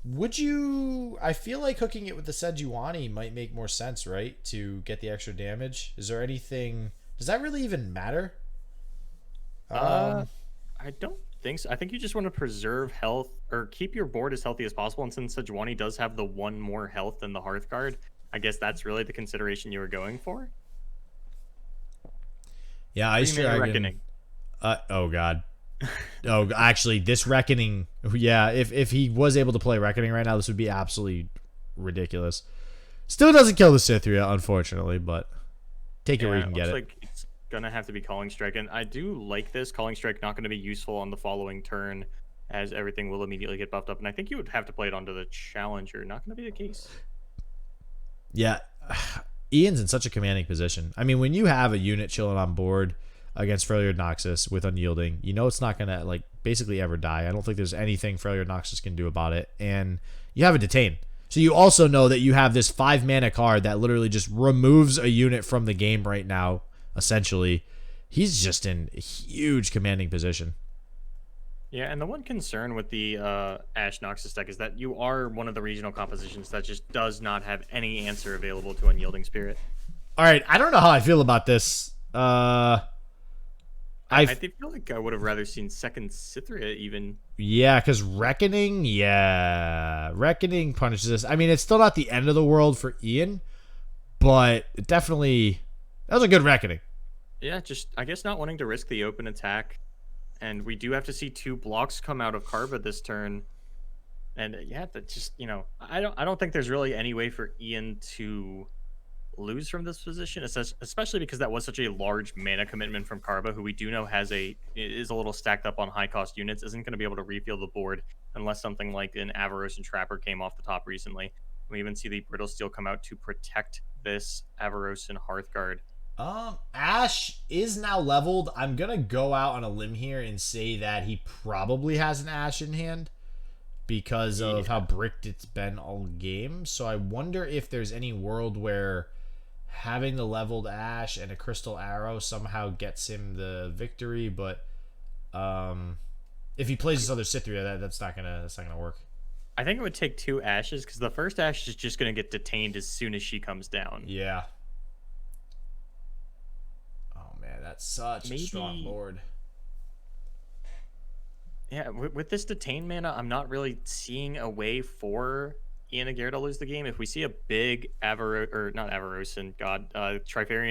Would you... I feel like hooking it with the Sejuani might make more sense, right? To get the extra damage. Is there anything... Does that really even matter? I don't think so. I think you just want to preserve health, or keep your board as healthy as possible, and since Sejuani does have the 1 more health than the Hearthguard, I guess that's really the consideration you were going for? Yeah, Ice Dragon. Reckoning. Oh god. Oh, actually, this Reckoning. Yeah, if he was able to play Reckoning right now, this would be absolutely ridiculous. Still doesn't kill the Cythria, unfortunately, but take it where you can get it. Like it's gonna have to be Calling Strike, and I do like this Calling Strike. Not going to be useful on the following turn. as everything will immediately get buffed up. And I think you would have to play it onto the Challenger. Not going to be the case. Yeah. Ian's in such a commanding position. I mean, when you have a unit chilling on board against Failure Noxus with Unyielding, you know it's not going to, like, basically ever die. I don't think there's anything Failure Noxus can do about it. And you have a Detain. So you also know that you have this 5-mana card that literally just removes a unit from the game right now, essentially. He's just in a huge commanding position. Yeah, and the one concern with the Ash Noxus deck is that you are one of the regional compositions that just does not have any answer available to Unyielding Spirit. All right, I don't know how I feel about this. I feel like I would have rather seen second Cythria even. Yeah, because Reckoning punishes this. I mean, it's still not the end of the world for Ian, but it definitely, that was a good Reckoning. Yeah, just, I guess, not wanting to risk the open attack. And we do have to see 2 blocks come out of Karba this turn. And yeah, that just, you know, I don't think there's really any way for Ian to lose from this position, especially because that was such a large mana commitment from Karba, who we do know is a little stacked up on high cost units, isn't going to be able to refill the board unless something like an Avaros and Trapper came off the top recently. We even see the Brittle Steel come out to protect this Avaros and Hearthguard. Ash is now leveled. I'm gonna go out on a limb here and say that he probably has an Ash in hand because of how bricked it's been all game. So I wonder if there's any world where having the leveled Ash and a Crystal Arrow somehow gets him the victory. But if he plays this other Cythria, that's not gonna work. I think it would take 2 Ashes because the first Ash is just gonna get detained as soon as she comes down. Yeah. Man, that's such a strong board. Yeah, with this Detain mana, I'm not really seeing a way for Iannogueira to lose the game. If we see a big Trifarian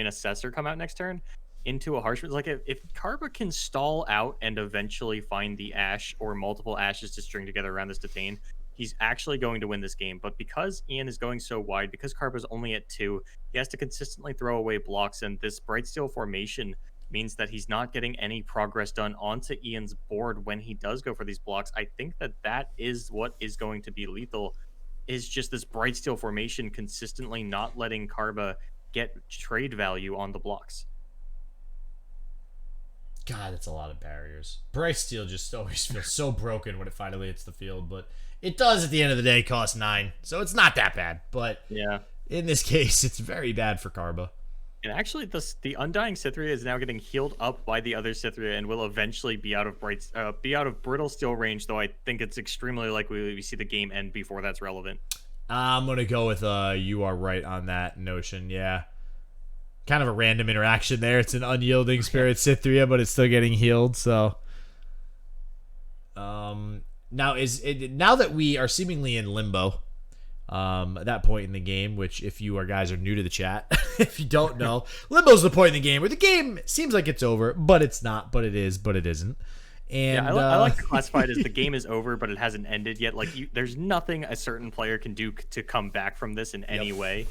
Assessor come out next turn into a Harshwood, like if Karba can stall out and eventually find the Ash or multiple Ashes to string together around this Detain, he's actually going to win this game. But because Ian is going so wide, because Karba's only at 2, he has to consistently throw away blocks, and this Bright Steel formation means that he's not getting any progress done onto Ian's board when he does go for these blocks. I think that is what is going to be lethal, is just this Bright Steel formation consistently not letting Karba get trade value on the blocks. God, that's a lot of barriers. Bright Steel just always feels so broken when it finally hits the field, but it does at the end of the day cost 9, so it's not that bad. But yeah, in this case, it's very bad for Karba. And actually, the Undying Cythria is now getting healed up by the other Cythria and will eventually be out of Brittle Steel range. Though I think it's extremely likely we see the game end before that's relevant. I'm gonna go with you are right on that notion. Yeah, kind of a random interaction there. It's an unyielding Spirit Cythria, but it's still getting healed. So, now that we are seemingly in limbo, at that point in the game, which if you guys are new to the chat, if you don't know, limbo's the point in the game where the game seems like it's over, but it's not, but it is, but it isn't. And yeah, I like to classify it as the game is over, but it hasn't ended yet. Like there's nothing a certain player can do to come back from this in any way.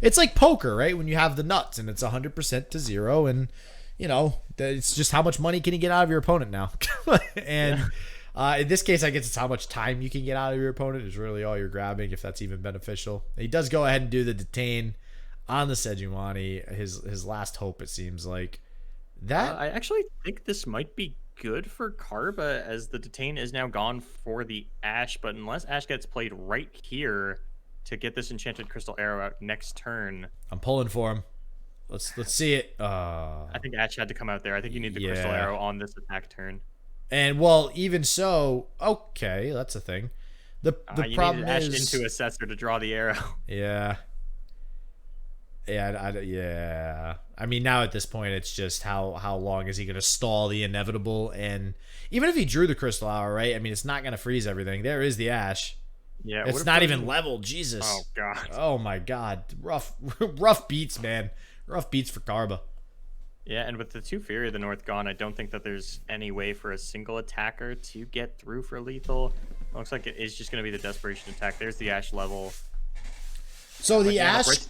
It's like poker, right? When you have the nuts and it's 100% to 0, and you know it's just how much money can you get out of your opponent now. And in this case, I guess it's how much time you can get out of your opponent is really all you're grabbing, if that's even beneficial. He does go ahead and do the Detain on the Sejuani, his last hope, it seems like. That I actually think this might be good for Karba, as the Detain is now gone for the Ash, but unless Ash gets played right here to get this Enchanted Crystal Arrow out next turn. I'm pulling for him. Let's see it. I think Ash had to come out there. I think you need the Crystal Arrow on this attack turn. And well, even so, okay, that's a thing. The problem Ash is into Assessor to draw the arrow. Yeah. Yeah. I mean, now at this point, it's just how long is he going to stall the inevitable? And even if he drew the Crystal Hour, right? I mean, it's not going to freeze everything. There is the Ash. Yeah, it's not even leveled. Jesus. Oh god. Oh my god. Rough beats, man. Rough beats for Karba. Yeah, and with the 2 Fury of the North gone, I don't think that there's any way for a single attacker to get through for lethal. Looks like it is just going to be the Desperation attack. There's the Ash level. So the Ash is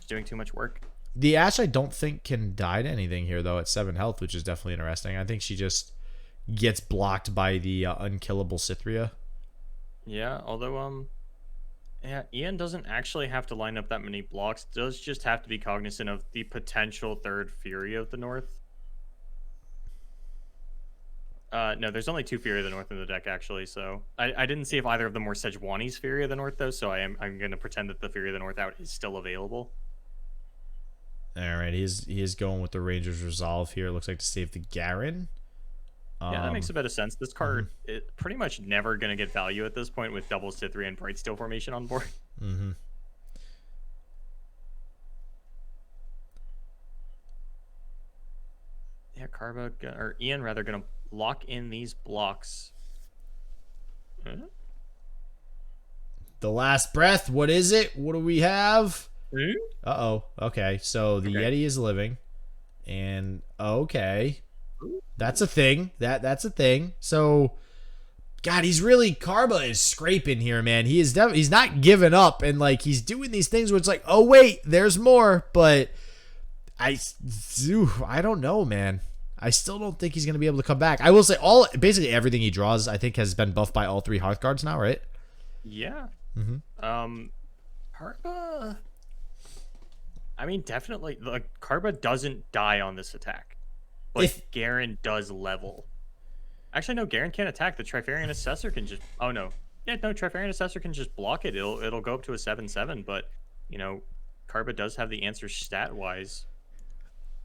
doing too much work. The Ash, I don't think, can die to anything here, though, at 7 health, which is definitely interesting. I think she just gets blocked by the unkillable Cythria. Yeah, although yeah, Ian doesn't actually have to line up that many blocks. Does just have to be cognizant of the potential third Fury of the North. No, there's only 2 Fury of the North in the deck, actually, so I didn't see if either of them were Sejuani's Fury of the North, though, so I'm going to pretend that the Fury of the North out is still available. All right, he is going with the Ranger's Resolve here. It looks like to save the Garen. Yeah, that makes a bit of sense. This card is pretty much never going to get value at this point with double Cythria and Brightsteel formation on board. Mm-hmm. Yeah, or Ian rather going to lock in these blocks. The last breath. What is it? What do we have? Hmm? Uh-oh. Okay, so the Yeti is living. And, okay. That's a thing. That's a thing. So, God, he's really... Karba is scraping here, man. He is he's not giving up. And, like, he's doing these things where it's like, oh, wait, there's more. But I don't know, man. I still don't think he's going to be able to come back. I will say basically everything he draws, I think, has been buffed by all 3 Hearthguards now, right? Yeah. Karba... I mean, definitely, Karba doesn't die on this attack. But Garen does level. Actually, no, Garen can't attack. The Trifarian Assessor can just... Oh, no. Yeah, no, Trifarian Assessor can just block it. It'll go up to a 7/7, but, you know, Karba does have the answer stat-wise.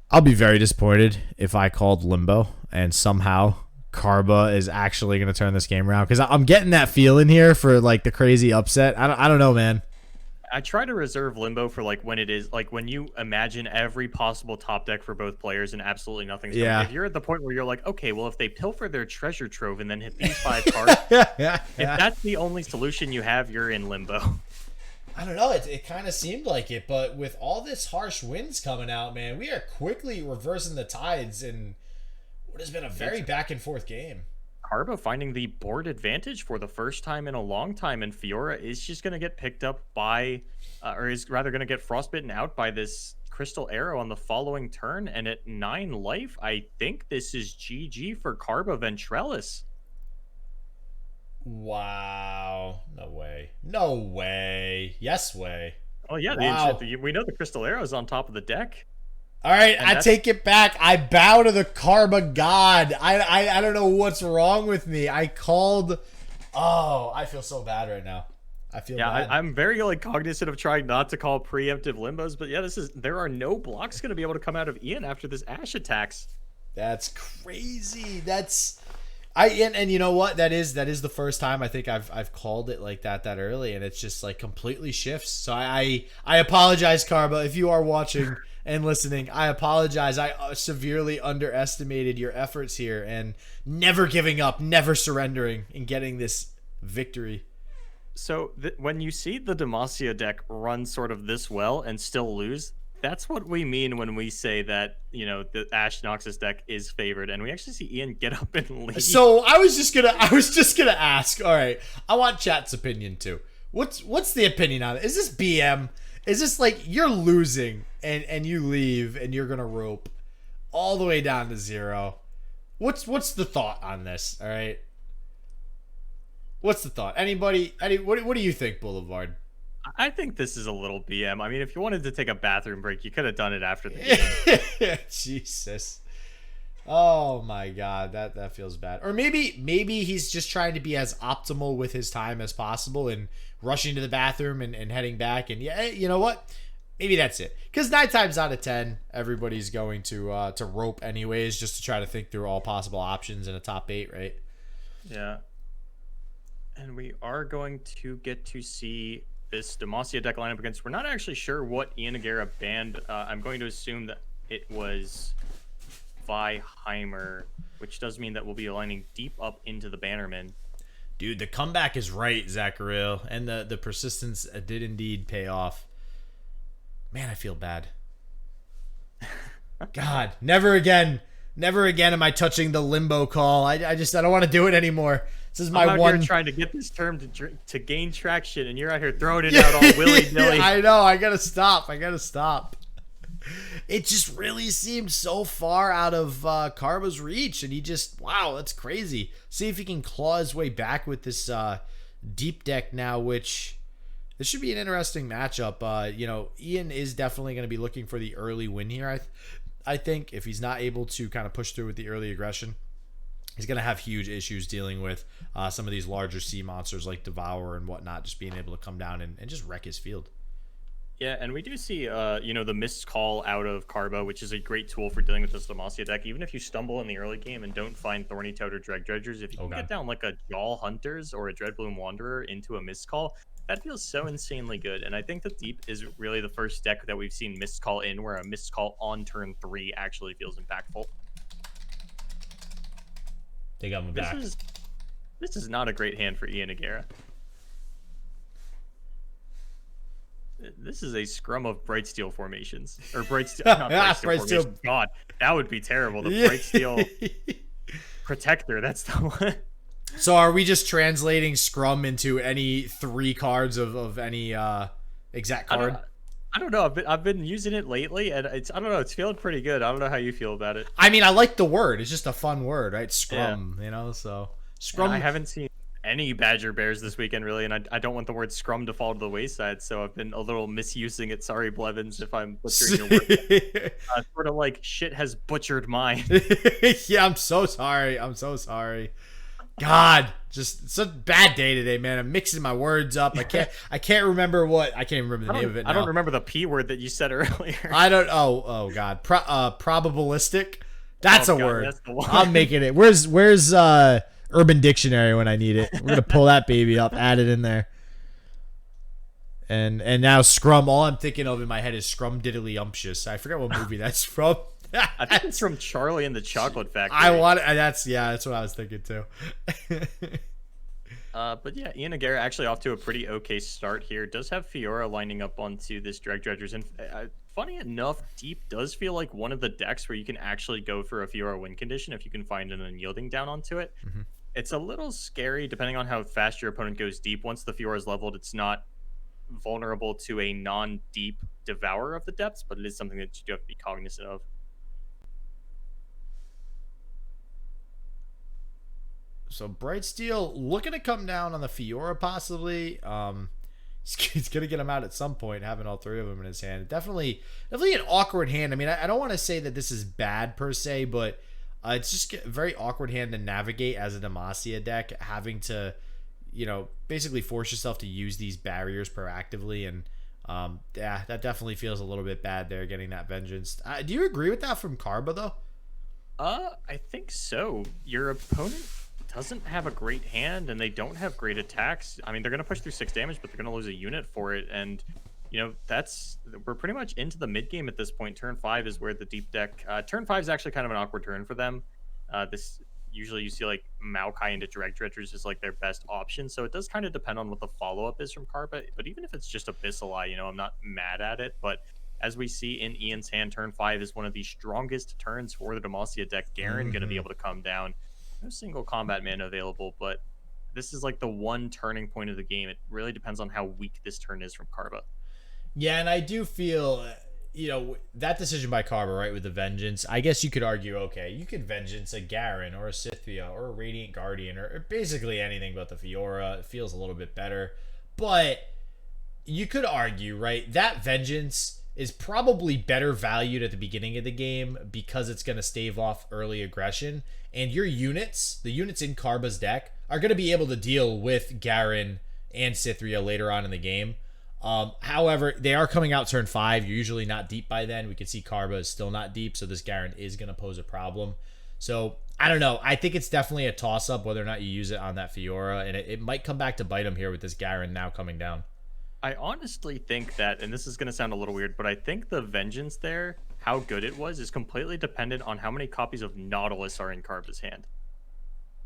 I'll be very disappointed if I called Limbo and somehow Karba is actually going to turn this game around. Because I'm getting that feeling here for, like, the crazy upset. I don't know, man. I try to reserve Limbo for like when it is like when you imagine every possible top deck for both players and absolutely nothing's coming. If you're at the point where you're like, okay, well, if they pilfer their treasure trove and then hit these 5 cards, if that's the only solution you have, you're in Limbo. I don't know. It kind of seemed like it, but with all this harsh winds coming out, man, we are quickly reversing the tides in what has been a very back and forth game. Karba finding the board advantage for the first time in a long time, and Fiora is just going to get picked up by, or is rather going to get frostbitten out by this Crystal Arrow on the following turn, and at 9 life, I think this is GG for Carbavontrelis. Wow. No way. No way. Yes way. Oh, yeah. Wow. We know the Crystal Arrow is on top of the deck. All right, I take it back. I bow to the Karma God. I don't know what's wrong with me. I called... Oh, I feel so bad right now. I feel bad. I'm very like cognizant of trying not to call preemptive limbos, but yeah, there are no blocks going to be able to come out of Ian after this Ash attacks. That's crazy. And you know what? That is the first time I think I've called it like that early, and it's just like completely shifts. So I apologize, Karma, if you are watching and listening. I apologize. I severely underestimated your efforts here and never giving up, never surrendering, and getting this victory. So when you see the Demacia deck run sort of this well and still lose, that's what we mean when we say that, you know, the Ash Noxus deck is favored, and we actually see Ian get up and leave. So I was just gonna ask. All right, I want chat's opinion too. What's the opinion on it? Is this BM? Is this like you're losing and you leave and you're gonna rope all the way down to 0? What's the thought on this? All right, what's the thought? Anybody? What do you think, Boulevard? I think this is a little BM. I mean, if you wanted to take a bathroom break, you could have done it after the game. Jesus. Oh my God, that feels bad. Or maybe he's just trying to be as optimal with his time as possible and rushing to the bathroom and heading back. And yeah, you know what? Maybe that's it. Because 9 times out of 10, everybody's going to rope anyways, just to try to think through all possible options in a top 8, right? Yeah. And we are going to get to see this Demacia deck lineup against. We're not actually sure what Iannogueira banned. I'm going to assume that it was Viheimer, which does mean that we'll be aligning deep up into the Bannerman. Dude, the comeback is right, Zachariel, and the persistence did indeed pay off. Man, I feel bad. God, never again am I touching the limbo call. I don't want to do it anymore. This is my I'm out here trying to get this term to gain traction, and you're out here throwing it out all willy-nilly. I know. I gotta stop. It just really seemed so far out of Karma's reach, and he just, wow, that's crazy. See if he can claw his way back with this deep deck now, which this should be an interesting matchup. Ian is definitely going to be looking for the early win here. I think if he's not able to kind of push through with the early aggression, he's going to have huge issues dealing with some of these larger sea monsters like Devour and whatnot, just being able to come down and just wreck his field. Yeah, and we do see, the missed call out of Carbo, which is a great tool for dealing with this Demacia deck. Even if you stumble in the early game and don't find Thorny Toad or Dreg Dredgers, if you can get down like a Jaw Hunters or a Dreadbloom Wanderer into a missed call, that feels so insanely good. And I think that Deep is really the first deck that we've seen missed call in, where a missed call on turn 3 actually feels impactful. They got him back. This is not a great hand for Iannogueira. This is a scrum of Brightsteel formations. Or Brightsteel, not Brightsteel formations. God, that would be terrible. The Brightsteel Protector, that's the one. So are we just translating scrum into any 3 cards of any exact card? I don't know. I've been using it lately, and I don't know. It's feeling pretty good. I don't know how you feel about it. I mean, I like the word. It's just a fun word, right? Scrum, so scrum. And I haven't seen any Badger Bears this weekend, really, and I don't want the word scrum to fall to the wayside, so I've been a little misusing it. Sorry, Blevins, if I'm butchering your word. Sort of like shit has butchered mine. Yeah, I'm so sorry. God, just it's a bad day today, man. I'm mixing my words up. I can't remember the name of it now. I don't remember the P word that you said earlier. I don't. Oh God. Probabilistic. That's a word. That's the one. I'm making it. Where's Urban Dictionary when I need it? We're gonna pull that baby up, add it in there. And now scrum. All I'm thinking of in my head is Scrum Diddly Umptious. I forget what movie that's from. I think it's from Charlie and the Chocolate Factory. That's what I was thinking too. But yeah, Iannogueira actually off to a pretty okay start here. Does have Fiora lining up onto this Dreg Dredgers, and funny enough, Deep does feel like one of the decks where you can actually go for a Fiora win condition if you can find an unyielding down onto it. Mm-hmm. It's a little scary depending on how fast your opponent goes deep. Once the Fiora is leveled, it's not vulnerable to a non-deep Devourer of the Depths, but it is something that you do have to be cognizant of. So Brightsteel looking to come down on the Fiora possibly. He's gonna get him out at some point, having all 3 of them in his hand. Definitely an awkward hand. I mean, I don't want to say that this is bad per se, but it's just a very awkward hand to navigate as a Demacia deck, having to, basically force yourself to use these barriers proactively, and that definitely feels a little bit bad there, getting that vengeance. Do you agree with that from Karba though? I think so. Your opponent doesn't have a great hand, and they don't have great attacks. I mean, they're going to push through 6 damage, but they're going to lose a unit for it. And, we're pretty much into the mid game at this point. Turn 5 is where the deep deck... turn 5 is actually kind of an awkward turn for them. Usually you see, like, Maokai into Dreg Dredgers is, like, their best option. So it does kind of depend on what the follow-up is from Karba. But even if it's just Abyssal Eye, I'm not mad at it. But as we see in Ian's hand, turn 5 is one of the strongest turns for the Demacia deck. Garen going to be able to come down. No single combat mana available, but this is like the one turning point of the game. It really depends on how weak this turn is from Karba. Yeah, and I do feel, that decision by Karba, right, with the Vengeance, I guess you could argue, okay, you could Vengeance a Garen or a Scythia or a Radiant Guardian or basically anything but the Fiora. It feels a little bit better. But you could argue, right, that Vengeance is probably better valued at the beginning of the game because it's going to stave off early aggression. And your units, the units in Karba's deck, are going to be able to deal with Garen and Scythia later on in the game. However, they are coming out turn 5. You're usually not deep by then. We can see Karba is still not deep, so this Garen is going to pose a problem. So, I don't know. I think it's definitely a toss-up whether or not you use it on that Fiora, and it might come back to bite him here with this Garen now coming down. I honestly think that, and this is going to sound a little weird, but I think the Vengeance there, how good it was, is completely dependent on how many copies of Nautilus are in Karba's hand.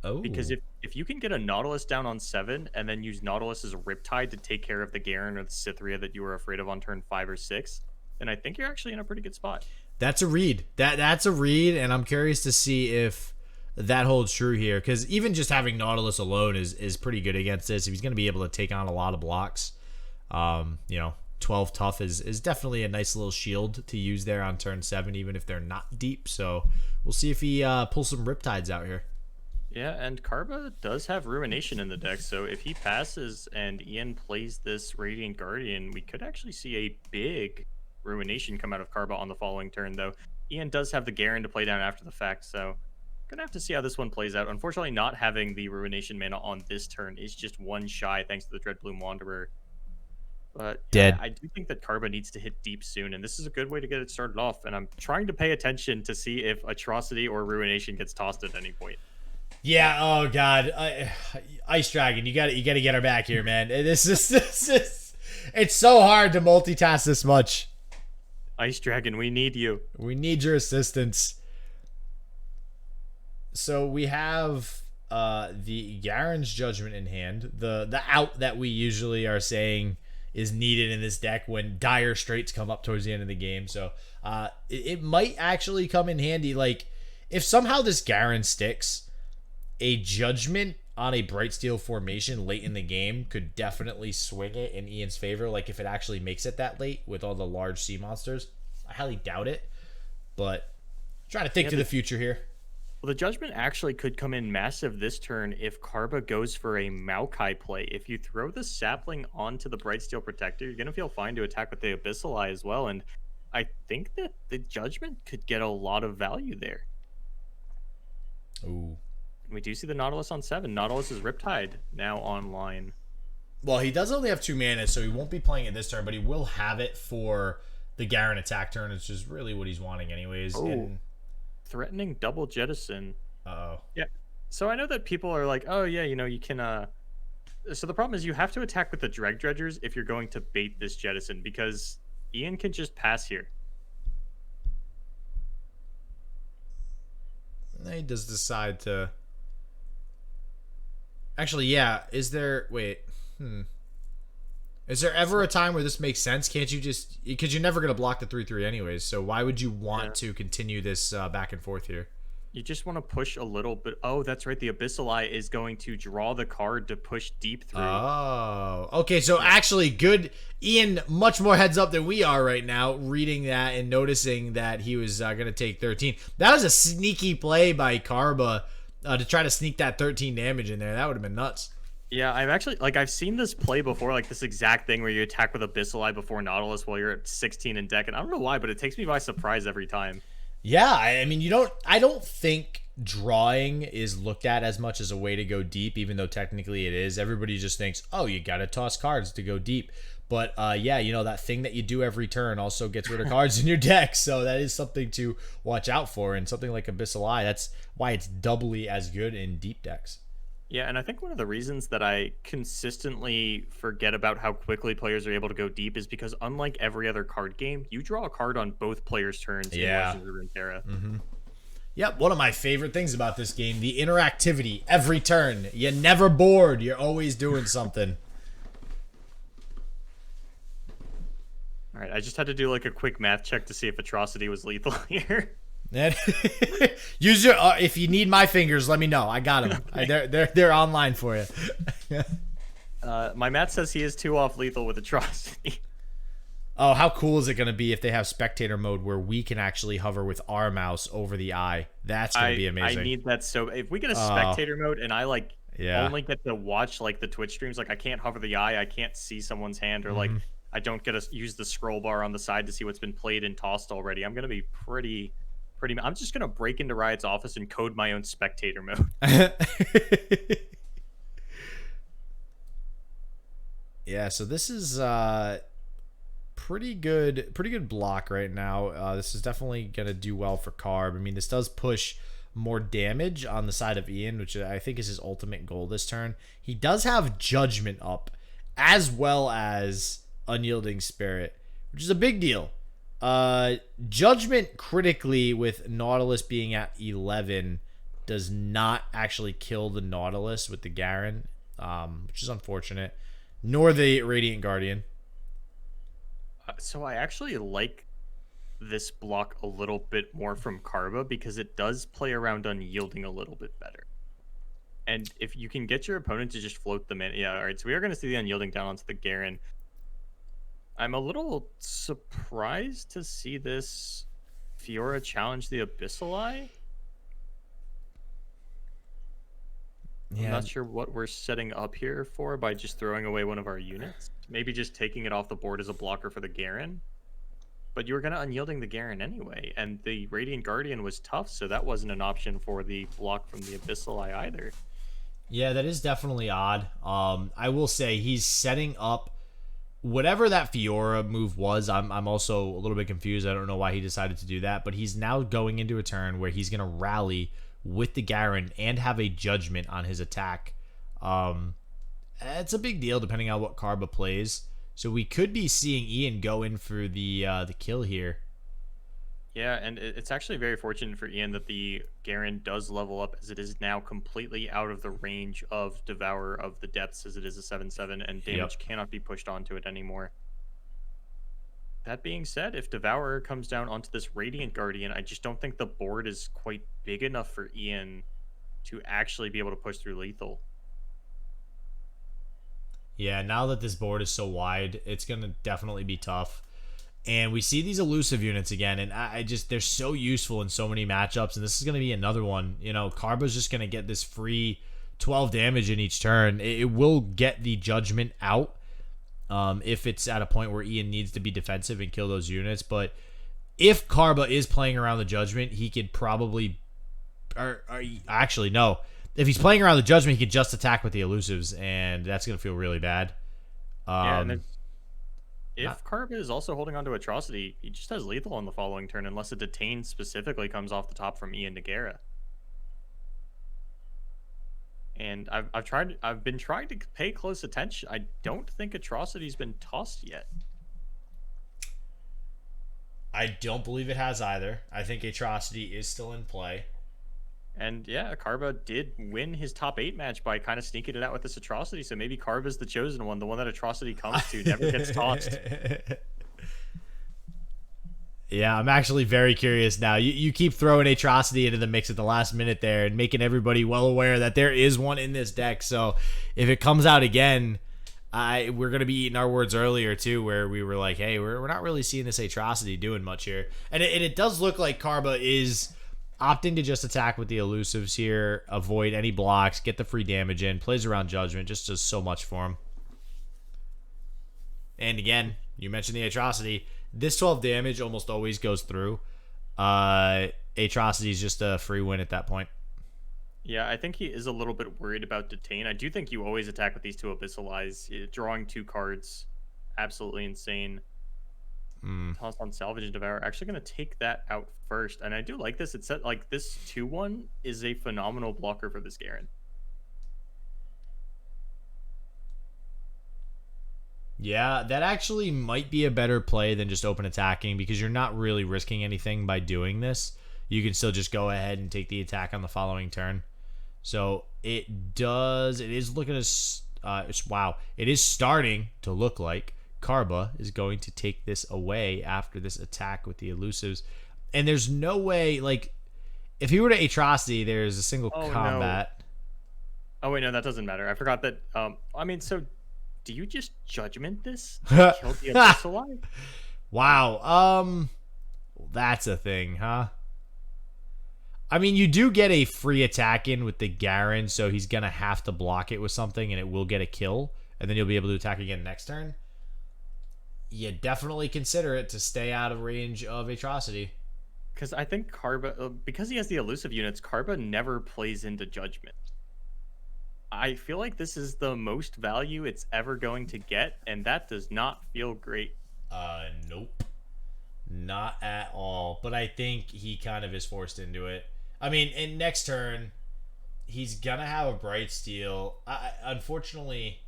Oh. Because if you can get a Nautilus down on 7 and then use Nautilus as a Riptide to take care of the Garen or the Scythia that you were afraid of on turn 5 or 6, then I think you're actually in a pretty good spot. That's a read. That's a read, and I'm curious to see if that holds true here, because even just having Nautilus alone is pretty good against this. If he's going to be able to take on a lot of blocks, 12 tough is definitely a nice little shield to use there on turn 7, even if they're not deep. So we'll see if he pulls some Riptides out here. Yeah, and Karba does have Ruination in the deck, so if he passes and Ian plays this Radiant Guardian, we could actually see a big Ruination come out of Karba on the following turn, though. Ian does have the Garen to play down after the fact, so gonna have to see how this one plays out. Unfortunately, not having the Ruination mana on this turn is just one shy thanks to the Dreadbloom Wanderer. But yeah, Dead. I do think that Karba needs to hit deep soon, and this is a good way to get it started off. And I'm trying to pay attention to see if Atrocity or Ruination gets tossed at any point. Yeah. Oh God. Ice Dragon. You got to get her back here, man. This is. It's so hard to multitask this much. Ice Dragon, we need you. We need your assistance. So we have the Garen's Judgment in hand. The out that we usually are saying is needed in this deck when dire straits come up towards the end of the game. So it might actually come in handy. Like, if somehow this Garen sticks, a Judgment on a Brightsteel formation late in the game could definitely swing it in Ian's favor. Like, if it actually makes it that late with all the large sea monsters. I highly doubt it, but I'm trying to think to the future here. Well, the Judgment actually could come in massive this turn if Karba goes for a Maokai play. If you throw the Sapling onto the Brightsteel Protector, you're going to feel fine to attack with the Abyssal Eye as well, and I think that the Judgment could get a lot of value there. Ooh. We do see the Nautilus on 7. Nautilus's Riptide now online. Well, he does only have 2 mana, so he won't be playing it this turn, but he will have it for the Garen attack turn, which is really what he's wanting anyways. Oh. Threatening double jettison. Uh-oh. Yeah. So I know that people are like, oh yeah, you can so the problem is you have to attack with the Dreg Dredgers if you're going to bait this jettison, because Ian can just pass here. He does decide to actually, yeah, is there is there ever a time where this makes sense? Can't you just, because you're never going to block the 3/3 anyways, so why would you want to continue this back and forth here? You just want to push a little bit. Oh, that's right. The Abyssal Eye is going to draw the card to push deep through. Oh, okay. So actually, good. Ian, much more heads up than we are right now, reading that and noticing that he was going to take 13. That was a sneaky play by Karba to try to sneak that 13 damage in there. That would have been nuts. Yeah, I've seen this play before, like this exact thing where you attack with Abyssal Eye before Nautilus while you're at 16 in deck, and I don't know why, but it takes me by surprise every time. Yeah, I mean, I don't think drawing is looked at as much as a way to go deep, even though technically it is. Everybody just thinks, oh, you got to toss cards to go deep. But yeah, that thing that you do every turn also gets rid of cards in your deck. So that is something to watch out for. And something like Abyssal Eye, that's why it's doubly as good in deep decks. Yeah, and I think one of the reasons that I consistently forget about how quickly players are able to go deep is because unlike every other card game, you draw a card on both players' turns in Legends of Runeterra. Mm-hmm. Yep, one of my favorite things about this game, the interactivity every turn. You're never bored. You're always doing something. All right, I just had to do like a quick math check to see if Atrocity was lethal here. Use your if you need my fingers, let me know. I got them. Okay. They're online for you. My math says he is 2 off lethal with Atrocity. Oh, how cool is it going to be if they have spectator mode where we can actually hover with our mouse over the eye? That's going to be amazing. I need that. So if we get a spectator mode and I only get to watch like the Twitch streams, like I can't hover the eye, I can't see someone's hand, or like I don't get to use the scroll bar on the side to see what's been played and tossed already. I'm going to be pretty. I'm just going to break into Riot's office and code my own spectator mode. Yeah, so this is pretty good block right now. This is definitely going to do well for Carb. I mean, this does push more damage on the side of Ian, which I think is his ultimate goal this turn. He does have Judgment up, as well as Unyielding Spirit, which is a big deal. Judgment critically with Nautilus being at 11 does not actually kill the Nautilus with the Garen, which is unfortunate, nor the Radiant Guardian. So I actually like this block a little bit more from Karba because it does play around unyielding a little bit better. And if you can get your opponent to just float them in, yeah, all right. So we are going to see the unyielding down onto the Garen. I'm a little surprised to see this Fiora challenge the Abyssal Eye. I'm Yeah, not sure what we're setting up here for by just throwing away one of our units. Maybe just taking it off the board as a blocker for the Garen. But you were going to unyielding the Garen anyway, and the Radiant Guardian was tough, so that wasn't an option for the block from the Abyssal Eye either. yeah, that is definitely odd. I will say he's setting up whatever that Fiora move was. I'm also a little bit confused. I don't know why he decided to do that, but he's now going into a turn where he's going to rally with the Garen and have a judgment on his attack. It's a big deal depending on what Karba plays. So we could be seeing Ian go in for the kill here. Yeah, and it's actually very fortunate for Ian that the Garen does level up, as it is now completely out of the range of Devourer of the Depths, as it is a 7/7, and damage cannot be pushed onto it anymore. That being said, if Devourer comes down onto this Radiant Guardian, I just don't think the board is quite big enough for Ian to actually be able to push through lethal. Yeah, now that this board is so wide, it's going to definitely be tough. And we see these elusive units again, and I just, they're so useful in so many matchups, and this is going to be another one. You know, Karba's just going to get this free 12 damage in each turn. It will get the judgment out if it's at a point where Ian needs to be defensive and kill those units. But if Karba is playing around the judgment, he could probably, actually, no. If he's playing around the judgment, he could just attack with the elusives, and that's going to feel really bad. Yeah, and if Karba is also holding on to Atrocity, he just has lethal on the following turn, unless a detain specifically comes off the top from Iannogueira. And I've been trying to pay close attention. I don't think Atrocity's been tossed yet. I don't believe it has either. I think Atrocity is still in play. And yeah, Karba did win his top 8 match by kind of sneaking it out with this Atrocity. So maybe Karba's the chosen one, the one that Atrocity comes to, never gets tossed. Yeah, I'm actually very curious now. You keep throwing Atrocity into the mix at the last minute there and making everybody well aware that there is one in this deck. So if it comes out again, we're going to be eating our words earlier too, where we were like, hey, we're not really seeing this Atrocity doing much here. And it does look like Karba is opting to just attack with the elusives here, avoid any blocks, get the free damage in, plays around judgment, just does so much for him. And again, you mentioned the Atrocity. This 12 damage almost always goes through. Atrocity is just a free win at that point. Yeah, I think he is a little bit worried about Detain. I do think you always attack with these two Abyssal Eyes. Drawing 2 cards, absolutely insane. Toss on Salvage and Devour. Actually going to take that out first. And I do like this. It's set like this 2/1 is a phenomenal blocker for this Garen. Yeah, that actually might be a better play than just open attacking, because you're not really risking anything by doing this. You can still just go ahead and take the attack on the following turn. So it is looking as, wow, it is starting to look like Karba is going to take this away after this attack with the elusives. And there's no way, like, if he were to Atrocity, there's a single combat. No. Oh, wait, no, that doesn't matter. I forgot that, I mean, so do you just judgment this to kill the Abyssal Eye? Wow, that's a thing, huh? I mean, you do get a free attack in with the Garen, so he's going to have to block it with something, and it will get a kill, and then you'll be able to attack again next turn. You definitely consider it to stay out of range of Atrocity. Because I think Karba, because he has the elusive units, Karba never plays into Judgment. I feel like this is the most value it's ever going to get, and that does not feel great. Nope. Not at all. But I think he kind of is forced into it. I mean, in next turn, he's going to have a Bright Steel. Unfortunately,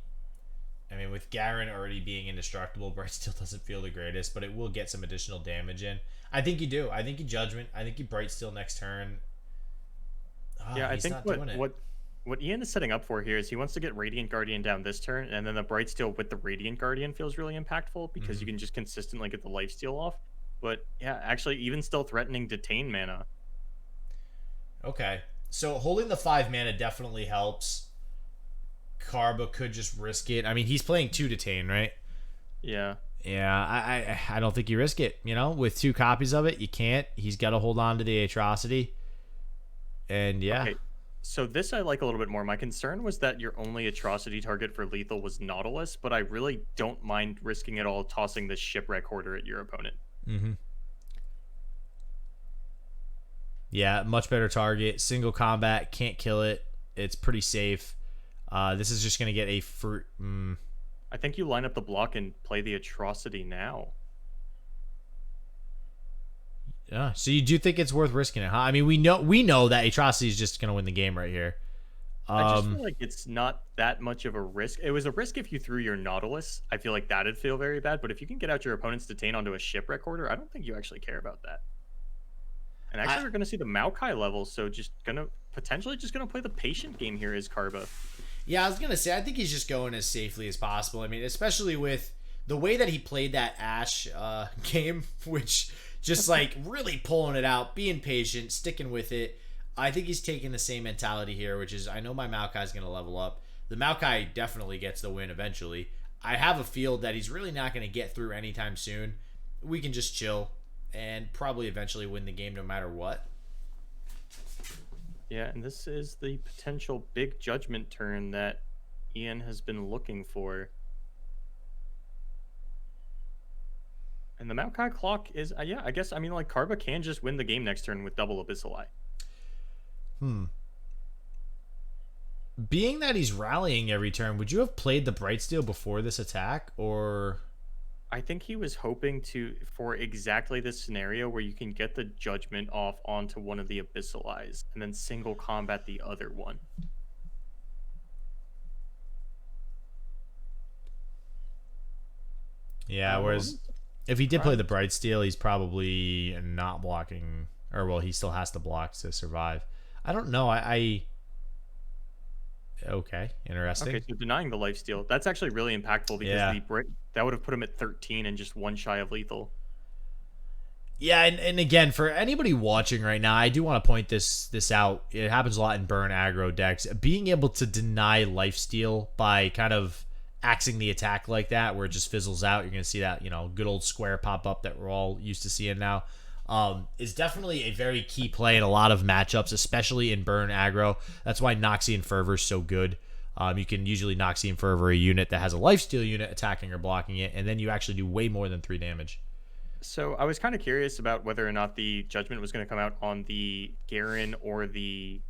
I mean, with Garen already being indestructible, Bright Steel doesn't feel the greatest, but it will get some additional damage in. I think you do. I think you Judgment. I think you Bright Steel next turn. Yeah, I think what Ian is setting up for here is he wants to get Radiant Guardian down this turn, and then the Bright Steel with the Radiant Guardian feels really impactful because you can just consistently get the lifesteal off. But yeah, actually, even still threatening Detain mana. Okay. So holding the 5 mana definitely helps. Karba could just risk it. I mean, he's playing 2 Detain, right? Yeah. Yeah, I don't think you risk it. You know, with 2 copies of it, you can't. He's got to hold on to the atrocity. And yeah. Okay, so this I like a little bit more. My concern was that your only atrocity target for lethal was Nautilus, but I really don't mind risking it all tossing this Shipwreck Hoarder at your opponent. Mm-hmm. Yeah, much better target. Single combat, can't kill it. It's pretty safe. This is just going to get a fruit. I think you line up the block and play the atrocity now. Yeah, so you do think it's worth risking it, huh? I mean, we know that atrocity is just going to win the game right here. I just feel like it's not that much of a risk. It was a risk if you threw your Nautilus. I feel like that'd feel very bad. But if you can get out your opponent's Detain onto a Shipwreck Order, I don't think you actually care about that. And actually, we're going to see the Maokai level, so potentially just going to play the patient game here is Karba. Yeah, I was going to say, I think he's just going as safely as possible. I mean, especially with the way that he played that Ashe game, which just like really pulling it out, being patient, sticking with it. I think he's taking the same mentality here, which is I know my Maokai is going to level up. The Maokai definitely gets the win eventually. I have a feel that he's really not going to get through anytime soon. We can just chill and probably eventually win the game no matter what. Yeah, and this is the potential big judgment turn that Ian has been looking for. And the Maokai clock is, yeah, I guess, I mean, like, Karba can just win the game next turn with double Abyssal Eye. Being that he's rallying every turn, would you have played the Brightsteel before this attack, or... I think he was hoping for exactly this scenario where you can get the judgment off onto one of the Abyssal Eyes and then single combat the other one. Yeah, whereas if he did play the Brightsteel, he's probably not blocking, or well, he still has to block to survive. I don't know. Okay, interesting. Okay, so denying the lifesteal, that's actually really impactful because that would have put him at 13 and just one shy of lethal. Yeah, and again, for anybody watching right now, I do want to point this out. It happens a lot in burn aggro decks. Being able to deny lifesteal by kind of axing the attack like that, where it just fizzles out, you're going to see that, good old square pop up that we're all used to seeing now. Is definitely a very key play in a lot of matchups, especially in burn aggro. That's why Noxian Fervor is so good. You can usually Noxian Fervor a unit that has a lifesteal unit attacking or blocking it, and then you actually do way more than 3 damage. So I was kind of curious about whether or not the judgment was going to come out on the Garen or the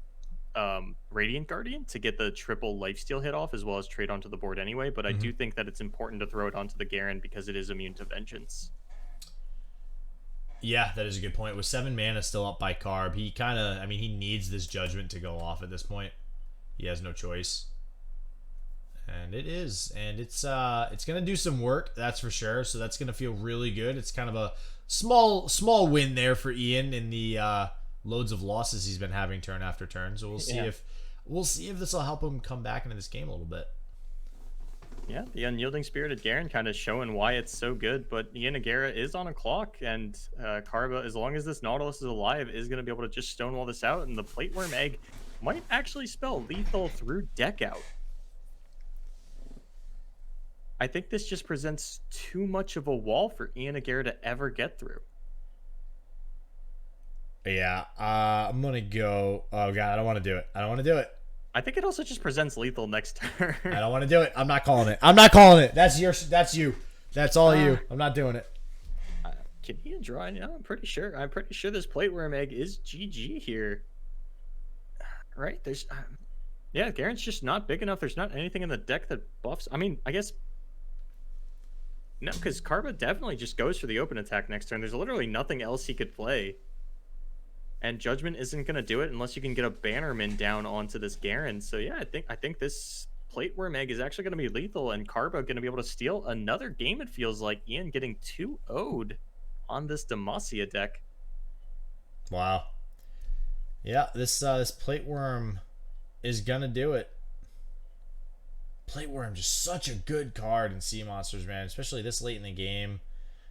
Radiant Guardian to get the triple lifesteal hit off, as well as trade onto the board anyway. But I do think that it's important to throw it onto the Garen because it is immune to Vengeance. Yeah, that is a good point. With 7 mana still up by Carb, he kind of, he needs this judgment to go off at this point. He has no choice. And it is. And it's going to do some work, that's for sure. So that's going to feel really good. It's kind of a small win there for Ian in the loads of losses he's been having turn after turn. So we'll see if this will help him come back into this game a little bit. Yeah, the Unyielding Spirited Garen kind of showing why it's so good, but Iannogueira is on a clock, and Karba, as long as this Nautilus is alive, is going to be able to just stonewall this out, and the Plateworm Egg might actually spell lethal through deck out. I think this just presents too much of a wall for Iannogueira to ever get through. Yeah, I'm going to go... Oh, God, I don't want to do it. I think it also just presents lethal next turn. I don't want to do it. I'm not calling it. That's you. That's all you. I'm not doing it. Can he draw? Yeah, I'm pretty sure this Plateworm Egg is GG here. Right? There's... yeah, Garen's just not big enough. There's not anything in the deck that buffs... I guess... No, because Karba definitely just goes for the open attack next turn. There's literally nothing else he could play. And Judgment isn't going to do it unless you can get a Bannerman down onto this Garen. So yeah, I think this Plateworm Egg is actually going to be lethal, and Karba going to be able to steal another game, it feels like. Ian getting 2-0'd on this Demacia deck. Wow. Yeah, this Plateworm is going to do it. Plateworm, just such a good card in Sea Monsters, man, especially this late in the game.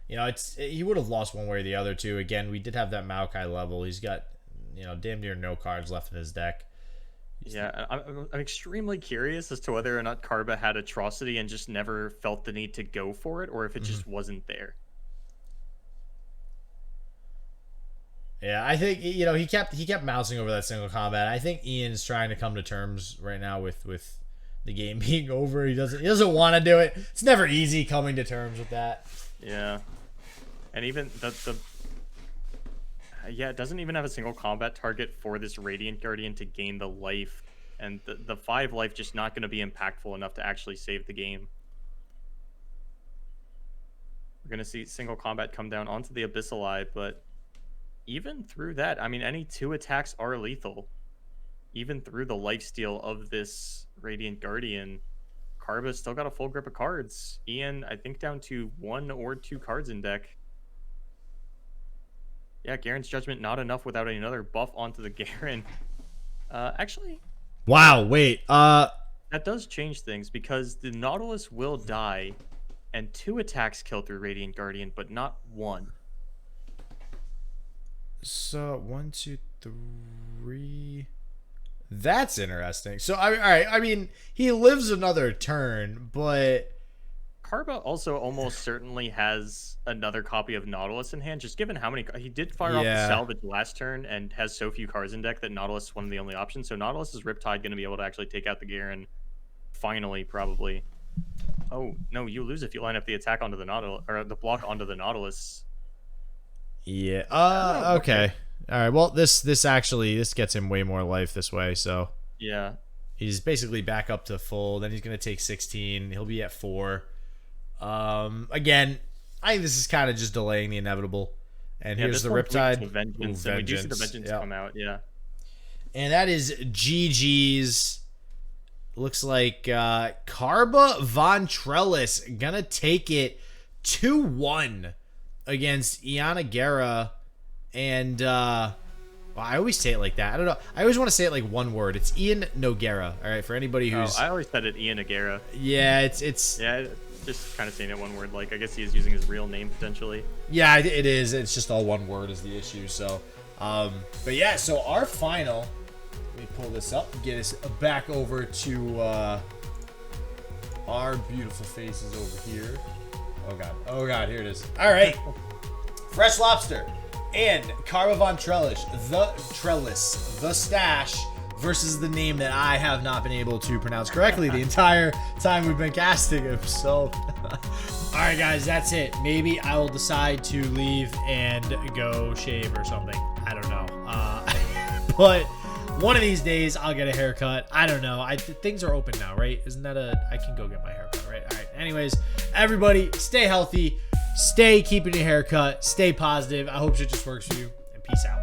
He would have lost one way or the other, too. Again, we did have that Maokai level. He's got, damn near no cards left in his deck. Yeah, I'm extremely curious as to whether or not Karba had Atrocity and just never felt the need to go for it, or if it just wasn't there. Yeah, I think he kept mousing over that single combat. I think Ian's trying to come to terms right now with the game being over. He doesn't want to do it. It's never easy coming to terms with that. Yeah, and even it doesn't even have a single combat target for this Radiant Guardian to gain the life, and the 5 life just not going to be impactful enough to actually save the game. We're going to see single combat come down onto the Abyssal Eye, but even through that, I mean, any 2 attacks are lethal. Even through the lifesteal of this Radiant Guardian, Karba's still got a full grip of cards. Ian, I think, down to 1 or 2 cards in deck. Yeah, Garen's Judgment not enough without another buff onto the Garen. Actually... Wow, wait. That does change things, because the Nautilus will die, and 2 attacks kill through Radiant Guardian, but not 1. So 1, 2, 3. That's interesting. So all right. I mean, he lives another turn, but Karba also almost certainly has another copy of Nautilus in hand, just given how many... He did fire off the salvage last turn and has so few cards in deck that Nautilus is one of the only options. So Nautilus is Riptide going to be able to actually take out the Garen finally, probably. Oh, no, you lose if you line up the attack onto the Nautilus, or the block onto the Nautilus. Yeah. Okay. All right. Well, this gets him way more life this way, so yeah. He's basically back up to full. Then he's going to take 16. He'll be at 4. Again, I think this is kind of just delaying the inevitable. And here's the Riptide. Vengeance. And we do see the Vengeance come out, yeah. And that is GG's. Looks like Carbavontrelis gonna take it 2-1 against Iannogueira. And well, I always say it like that. I don't know. I always want to say it like one word. It's Iannogueira. All right, for anybody who's... I always said it Iannogueira. Yeah, it's... Yeah, just kind of saying it one word. Like, I guess he is using his real name, potentially. Yeah, it is. It's just all one word is the issue. So, but yeah, so our final... Let me pull this up and get us back over to our beautiful faces over here. Oh, God. Oh, God. Here it is. All right. Fresh Lobster and Carbavontrelis, the Stash, versus the name that I have not been able to pronounce correctly the entire time we've been casting him. So, all right, guys, that's it. Maybe I will decide to leave and go shave or something. I don't know. But one of these days, I'll get a haircut. I don't know. Things are open now, right? Isn't that I can go get my haircut, right? All right. Anyways, everybody, stay healthy. Stay keeping your haircut. Stay positive. I hope shit just works for you. And peace out.